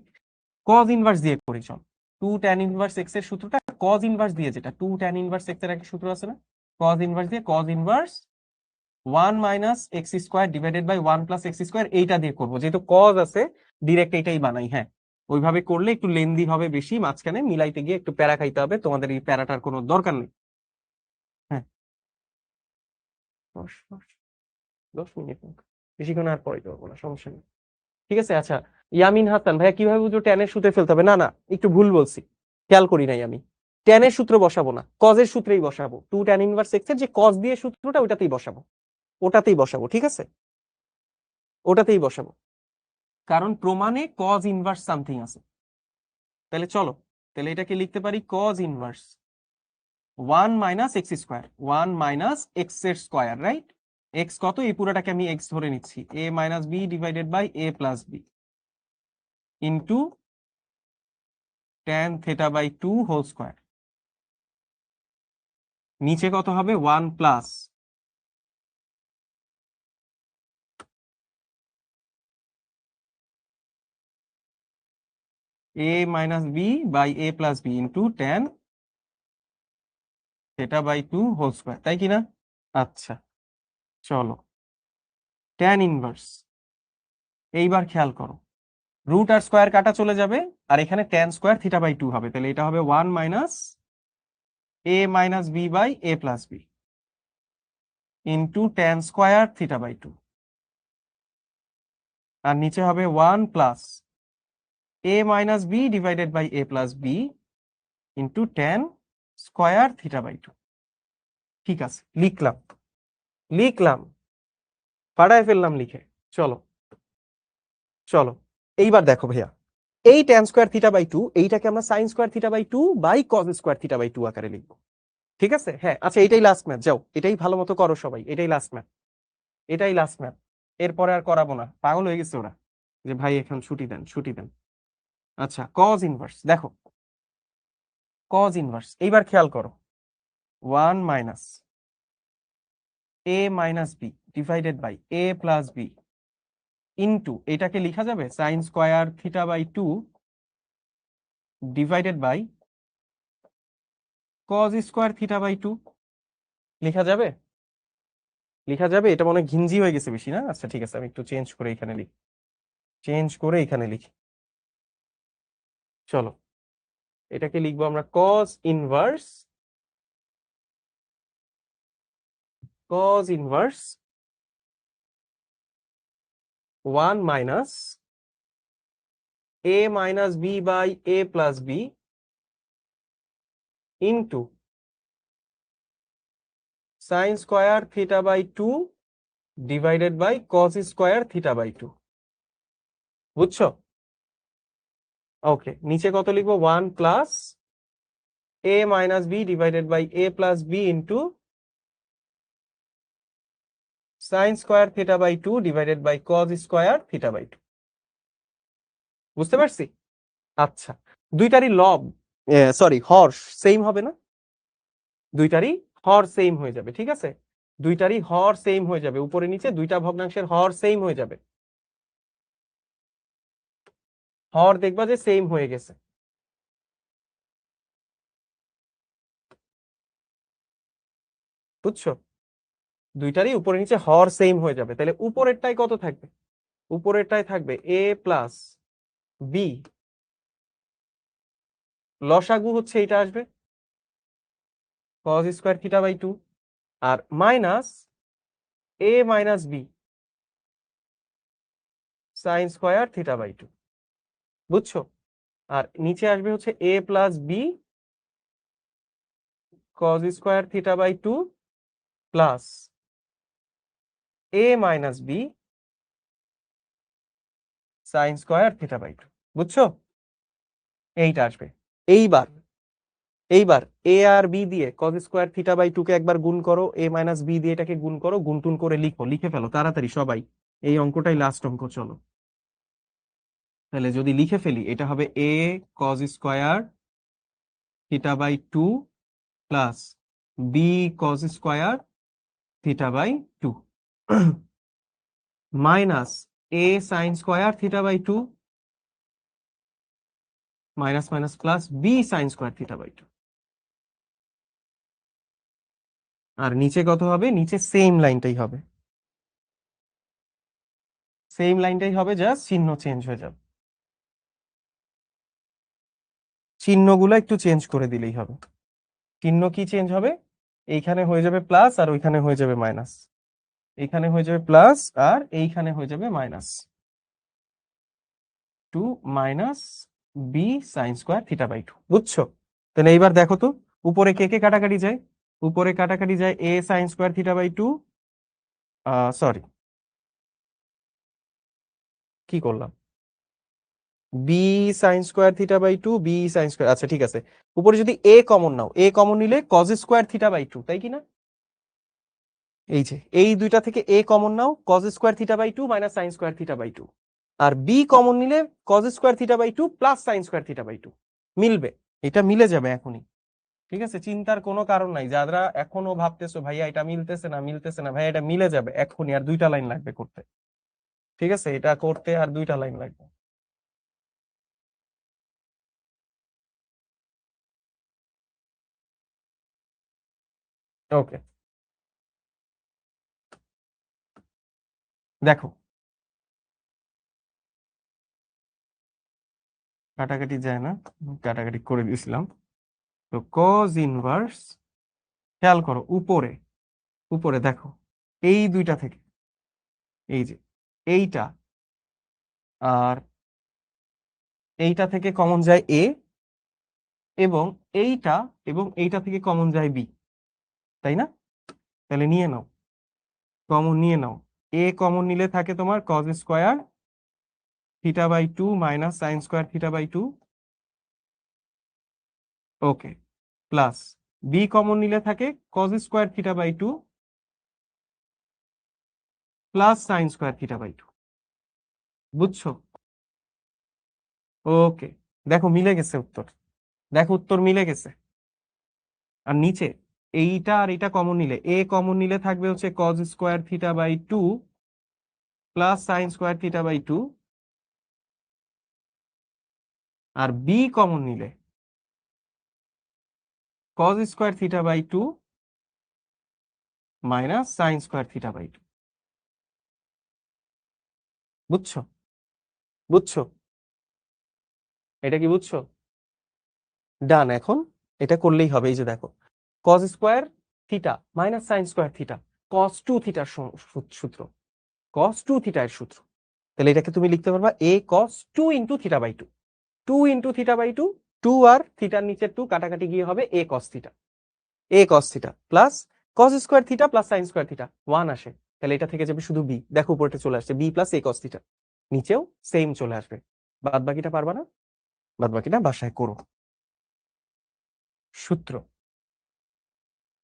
কজ ইনভার্স দিয়ে করি। চল, টু ট্যান ইনভার্স এক্স এর সূত্রটা কজ ইনভার্স দিয়ে, যেটা টু ট্যান ইনভার্স এক্স এর একটা সূত্র আছে না, কজ ইনভার্স দিয়ে, cos inverse 1 - x² divided by 1 + x², এইটা দিয়ে করবো। যেহেতু কজ আছে, ডিরেক্ট এইটাই বানাই। হ্যাঁ, ওইভাবে করলে একটু লেন্দি হবে বেশি, মাঝখানে মিলাইতে গিয়ে একটু প্যারা খাইতে হবে। তোমাদের এই প্যারাটার কোনো দরকার নেই। হ্যাঁ, 10 মিনিট, বেশিক্ষণ আর পড়াইতে পারবো না, সমস্যা নেই। ঠিক আছে। আচ্ছা, ইয়ামিন হাসান ভাইয়া, কিভাবে বুঝবো ট্যানের সূত্রে ফেলতে হবে? না না, একটু ভুল বলছি, খেয়াল করি নাই আমি। ট্যানের সূত্র বসাবো না, কজের সূত্রেই বসাবো। টু ট্যান ইনভার্স এক্স এর যে কজ দিয়ে সূত্রটা, ওটাতেই বসাবো, ওটাতেই বসাবো। ঠিক আছে, ওটাতেই বসাবো, কারণ প্রমাণে কজ ইনভার্স সামথিং আছে। তাহলে চলো, তাহলে এটাকে লিখতে পারি cause inverse 1 - x², 1 - x² right? X কত? এই পুরোটাকে আমি এক্স ধরে নিচ্ছি, a - b divided by a+b into tan theta by 2 whole square. নিচে কত হবে? 1 plus a - b by a+b into tan theta by 2 whole square, তাই কি না? আচ্ছা চলো, ট্যান ইনভার্স, এইবার খেয়াল করো, রুট আর স্কোয়ার কাটা চলে যাবে, আর এখানে ট্যান স্কোয়ার থিটা বাই 2 হবে। তাহলে এটা হবে 1 minus a - b by a+b into tan square theta by 2। আর নিচে হবে 1 plus a - b divided by a+b into tan square theta by 2। ঠিক আছে, লিখলাম, লিখলাম, পাড়ায় ফেললাম লিখে। চলো, চলো, এইবার দেখো ভাইয়া, এই ট্যান স্কোয়ার থিটা বাই 2, এইটাকে আমরা sine square theta by 2 by cos square theta by 2 আকারে লিখবো। ঠিক আছে? হ্যাঁ, আচ্ছা, এটাই লাস্ট ম্যাথ, যাও এটাই ভালো মতো করো সবাই, এটাই লাস্ট ম্যাথ, এটাই লাস্ট ম্যাথ। এরপরে আর করাবো না, পাগল হয়ে গেছে ওরা, যে ভাই এখন ছুটি দেন, ছুটি দেন। আচ্ছা, কজ ইনভার্স দেখো, কজ ইনভার্স এইবার খেয়াল করো, 1 minus a - b divided by a+b into, এটাকে লিখা যাবে sine square theta by 2 divided by cos square theta by 2। লেখা যাবে? লেখা যাবে? এটা মনে হয় ঘিঞ্জি হয়ে গেছে বেশি, না? আচ্ছা ঠিক আছে, আমি একটু চেঞ্জ করে এখানে লিখি, চেঞ্জ করে এখানে লিখি। চলো, এটাকে লিখবো আমরা cos inverse 1 minus a - b by a+b into sine square theta by 2 divided by cos square theta by 2। বুঝছো? ওকে, নিচে কত লিখবো? 1 plus a - b divided by a+b into sine square theta by 2 divided by cos square theta by 2। বুঝতে পারছি? আচ্ছা, দুইটারই লব, sorry, হর same হবে না? দুইটারই হর সেম হয়ে যাবে, ঠিক আছে, দুইটারই হর সেম হয়ে যাবে, উপরে নিচে দুইটা ভগ্নাংশের হর সেম হয়ে যাবে, হর দেখবা যে সেম হয়ে গেছে। বুঝছো? দুইটারই উপরে নিচে হর সেম হয়ে যাবে, তাহলে উপরেরটাই কত থাকবে? উপরেরটাই থাকবে a+b, লসাগু হচ্ছে এটা আসবে cos স্কোয়ার থিটা বাই 2, আর minus a - b sine square theta by 2। বুঝছো? আর নিচে আসবে হচ্ছে a plus b cos square theta by 2 plus a minus b sine square theta by 2। বুঝছো? এইটা আসবে। এইবার এইবার এ আর বি দিয়ে cos স্কোয়ার থিটা বাই 2 কে একবার গুণ করো, a মাইনাস বি দিয়ে এটাকে গুণ করো, গুণ টুন করে লিখো, লিখে ফেলো তাড়াতাড়ি সবাই। এই অঙ্কটাই লাস্ট অঙ্ক, চলো। তাহলে যদি লিখে ফেলি, এটা হবে a cos square theta by 2 plus b cos square theta by 2 minus a sine square theta by 2 minus minus plus b sine square theta by 2। আর নিচে কত হবে? নিচে সেম লাইনটাই হবে, সেম লাইনটাই হবে, জাস্ট চিহ্ন চেঞ্জ হয়ে যাবে। চিহ্নগুলো একটু চেঞ্জ করে দিলেই হবে। চিহ্ন কি চেঞ্জ হবে? এইখানে হয়ে যাবে প্লাস আর ওইখানে হয়ে যাবে মাইনাস, এইখানে হয়ে যাবে প্লাস আর এইখানে হয়ে যাবে minus 2 minus b sine square theta by 2। বুঝছো? তাহলে এইবার দেখো তো, উপরে কে কে কাটাকাটি যায়? উপরে কাটাকাটি যায় a sine square theta by 2, sorry কি করলাম, b sine square theta by 2 b sine square, আচ্ছা ঠিক আছে। উপরে যদি a কমন নাও, a কমন নিলে cos স্কোয়ার থিটা বাই 2, তাই কি না? এই যে এই দুইটা থেকে a কমন নাও, cos square theta by 2 minus sine square theta by 2। আর b কমন নিলে cos square theta by 2 plus sine square theta by 2। মিলবে, এটা মিলে যাবে এখনই। ঠিক আছে, চিন্তার কোনো কারণ নাই। যারা এখনো ভাবতেছো ভাইয়া এটা মিলতেছে না মিলতেছে না, ভাইয়া এটা মিলে যাবে এখনই, আর দুইটা লাইন লাগবে করতে। ঠিক আছে, এটা করতে আর দুইটা লাইন লাগবে। ওকে, দেখো কাটাকাটি যায় না, কাটাকাটি করে দিয়েছিলাম। তো কজ ইনভার্স, খেয়াল করো উপরে, উপরে দেখো এই দুইটা থেকে, এই যে এইটা আর এইটা থেকে কমন যায় এ, এবং এইটা এবং এইটা থেকে কমন যায় বি, তাই না? তাহলে নিয়ে নাও, কমন নিয়ে নাও। এ কমন নিলে থাকে তোমার cos square theta by 2 minus sine square theta by 2। Okay, plus b common নিলে থাকে cos square theta by 2 plus sine square theta by 2। বুঝছো? ওকে, দেখো মিলে গেছে উত্তর, দেখো উত্তর মিলে গেছে। আর নিচে এইটা আর এটা কমন নিলে, এ কমন নিলে থাকবে হচ্ছে cos square theta by 2 plus sine square theta by 2। আর বি কমন নিলে cos square theta by 2 minus sine square theta by 2। বুঝছো? বুঝছো? এটা কি বুঝছো? ডান। এখন এটা করলেই হবে, এই যে দেখো cos square theta minus sine square theta cos two থিটার সূত্র, কস টু থিটা এর সূত্র। তাহলে এটাকে তুমি লিখতে পারবা A cos 2 into theta by 2, 2 into theta by 2, 2 আর থিটার নিচের 2 কাটাকাটি গিয়ে হবে A cos theta, A cos theta plus cos square theta plus sine square theta 1 আসে। তাহলে এটা থেকে যাবে শুধু বি, দেখো উপরটা চলে আসছে বি প্লাস এ কস থিটা, নিচেও সেম চলে আসবে। বাদ বাকিটা পারবা না? বাদ বাকিটা বাসায় করো। সূত্র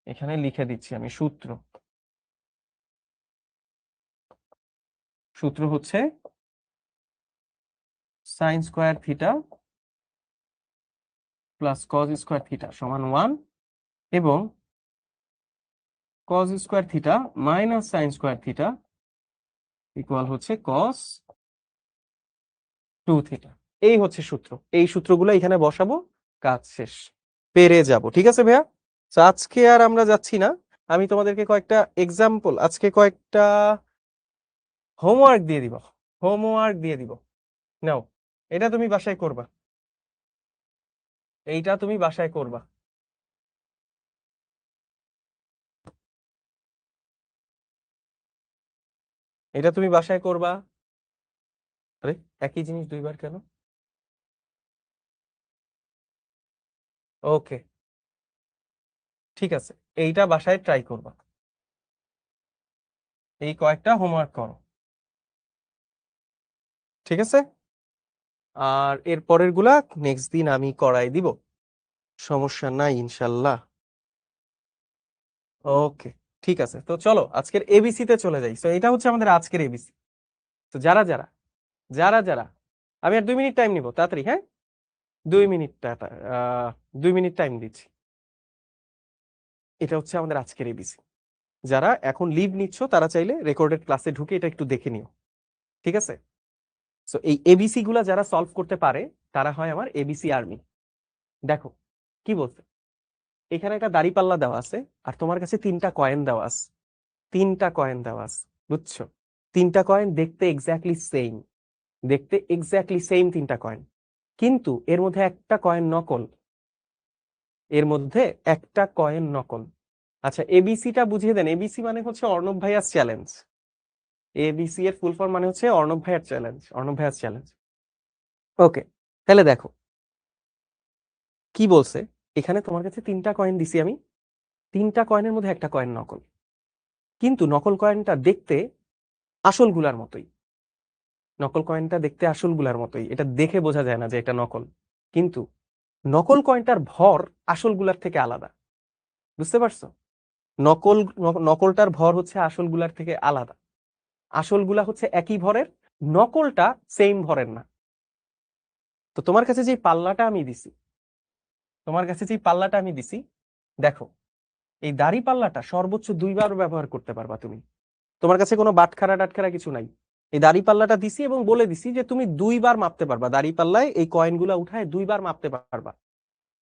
এখানে লিখে দিচ্ছি আমি, সূত্র, সূত্র হচ্ছে sign square theta plus cos square theta সমান 1, এবং cause square theta minus sine square theta equal হচ্ছে কস 2 থিটা। এই হচ্ছে সূত্র, এই সূত্রগুলো এখানে বসাবো, কাজ শেষ, পেরে যাব। ঠিক আছে ভাইয়া, তো আজকে আর আমরা যাচ্ছি না, আমি তোমাদেরকে কয়েকটা এক্সাম্পল, আজকে কয়েকটা হোমওয়ার্ক দিয়ে দিব, হোমওয়ার্ক দিয়ে দিব। নাও, এটা তুমি বাসায় করবা, এইটা তুমি বাসায় করবা। এটা তুমি বাসায় করবা। আরে একই জিনিস দুইবার কেন? ওকে, ঠিক আছে, এইটা বাসায় ট্রাই করবা, এই কয়েকটা হোমওয়ার্ক করো, ঠিক আছে? আর এর পরের গুলা নেক্সট দিন আমি করাই দিব, সমস্যা নাই ইনশাল্লাহ। ওকে, ঠিক আছে, তো চলো আজকের এবিসি তে চলে যাই। তো এটা হচ্ছে আমাদের আজকের এবিসি। তো যারা যারা যারা যারা আমি আর 2 মিনিট টাইম নিব, তাড়াতাড়ি, হ্যাঁ, 2 মিনিট, 2 মিনিট টাইম দিচ্ছি। এটা হচ্ছে আমাদের আজকের এবিসি। যারা এখন লিভ নিচ্ছ তারা চাইলে রেকর্ডেড ক্লাসে ঢুকে এটা একটু দেখে নিও, ঠিক আছে? সো এই এবিসি গুলা যারা সলভ করতে পারে তারা হয় আমার এবিসি আর্মি। দেখো কি বলছে, এখানে একটা দাড়িপাল্লা দেওয়া আছে, আর তোমার কাছে 3টা কয়েন দেওয়া আছে, 3টা কয়েন দেওয়া আছে, বুঝছো? 3টা কয়েন দেখতে এক্স্যাক্টলি সেম, দেখতে এক্স্যাক্টলি সেম 3টা কয়েন, কিন্তু এর মধ্যে একটা কয়েন নকল, এর মধ্যে একটা কয়েন নকল। আচ্ছা, এবিসিটা বুঝিয়ে দেন। এবিসি মানে হচ্ছে অর্ণব ভাইয়াস চ্যালেঞ্জ। এবিসি এর ফুল ফর্ম মানে হচ্ছে অর্ণব ভাইয়ার চ্যালেঞ্জ, অর্ণব ভাইয়াস চ্যালেঞ্জ। ওকে, তাহলে দেখো কি বলছে। এখানে তোমার কাছে 3টা কয়েন দিছি আমি, 3টা কয়েনের মধ্যে একটা কয়েন নকল, কিন্তু নকল কয়েনটা দেখতে আসলগুলার মতোই। নকল কয়েনটা দেখতে আসলগুলার মতোই, এটা দেখে বোঝা যায় না যে এটা নকল, কিন্তু নকল কয়েনটার ভর আসলগুলার থেকে আলাদা, বুঝতে পারছো? নকল নকলটার ভর হচ্ছে আসলগুলার থেকে আলাদা, আসলগুলা হচ্ছে একই ভরের, নকলটা সেম ভরের না। তো তোমার কাছে যে পাল্লাটা আমি দিছি, তোমার কাছে যে পাল্লাটা আমি দিছি, দেখো এই দাড়ি পাল্লাটা সর্বোচ্চ 2বার ব্যবহার করতে পারবা তুমি, তোমার কাছে কোনো বাটখারা টাটখারা কিছু নাই। এই দাড়ি পাল্লাটা দিছি এবং বলে দিছি যে তুমি 2বার মাপতে পারবা, দাড়ি পাল্লায় এই কয়েনগুলা উঠায় 2বার মাপতে পারবা,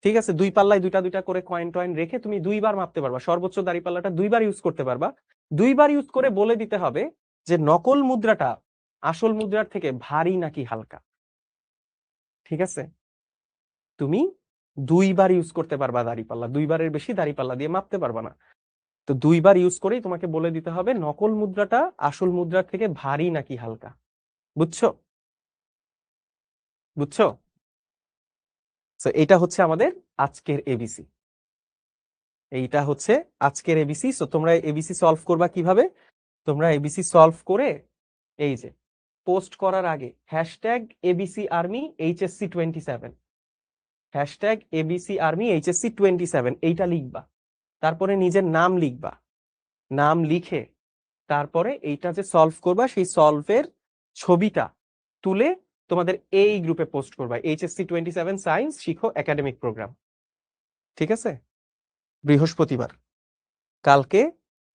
ঠিক আছে? 2 পাল্লায় দুইটা দুইটা করে কয়েন টয়েন রেখে তুমি 2বার মাপতে পারবা, সর্বোচ্চ দাড়ি পাল্লাটা 2বার ইউজ করতে পারবা। 2বার ইউজ করে বলে দিতে হবে যে নকল মুদ্রাটা আসল মুদ্রার থেকে ভারী নাকি হালকা, ঠিক আছে? তুমি 2বার ইউজ করতে পারবা দাড়িপাল্লা, 2বারের বেশি দাড়িপাল্লা দিয়ে মাপতে পারবা না। তো 2বার ইউজ করেই তোমাকে বলে দিতে হবে নকল মুদ্রাটা আসল মুদ্রার থেকে ভারী নাকি হালকা, বুঝছো? বুঝছো? তো এটা হচ্ছে আমাদের আজকের এবিসি, এইটা হচ্ছে আজকের এবিসি। সো তোমরা এবিসি সলভ করবা কিভাবে? তোমরা এবিসি সলভ করে এই যে পোস্ট করার আগে hashtag ABC army HSC27, hashtag ABC army HSC27 এইটা লিখবা, তারপরে নিজের নাম লিখবা, নাম লিখে তারপরে এইটা যে সলভ করবা সেই সলভের ছবিটা তুলে তোমাদের এই গ্রুপে পোস্ট করবা, HSC27 সায়েন্স শিখো একাডেমিক প্রোগ্রাম, ঠিক আছে? বৃহস্পতিবার, কালকে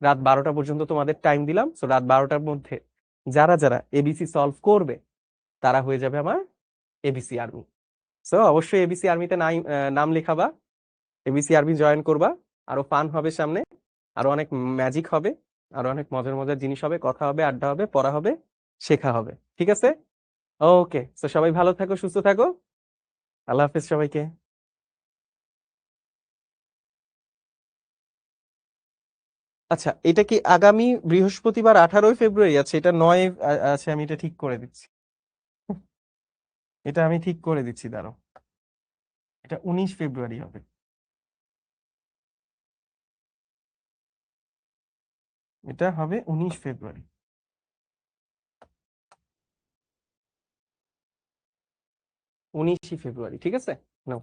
রাত 12টা পর্যন্ত তোমাদের টাইম দিলাম। সো রাত 12টার মধ্যে যারা যারা এবিসি সলভ করবে তারা হয়ে যাবে আমার এবিসি আর্মি। সো অবশ্যই এবিসি আর্মিতে নাম লেখাবা, এবিসি আর্মি জয়েন করবা, আরো ফান হবে সামনে, আরো অনেক ম্যাজিক হবে, আরো অনেক মজার মজার জিনিস হবে, কথা হবে, আড্ডা হবে, পড়া হবে, শেখা হবে, ঠিক আছে? ওকে, তো সবাই ভালো থাকো, সুস্থ থাকো, আল্লাহ হাফেজ সবাইকে। আচ্ছা, এটা কি আগামী বৃহস্পতিবার 18ই ফেব্রুয়ারি আছে? এটা 9 আছে, আমি এটা ঠিক করে দিচ্ছি, এটা আমি ঠিক করে দিচ্ছি, দাঁড়াও, এটা 19 ফেব্রুয়ারি হবে, এটা হবে 19 ফেব্রুয়ারি, 19ই ফেব্রুয়ারি, ঠিক আছে? নাও।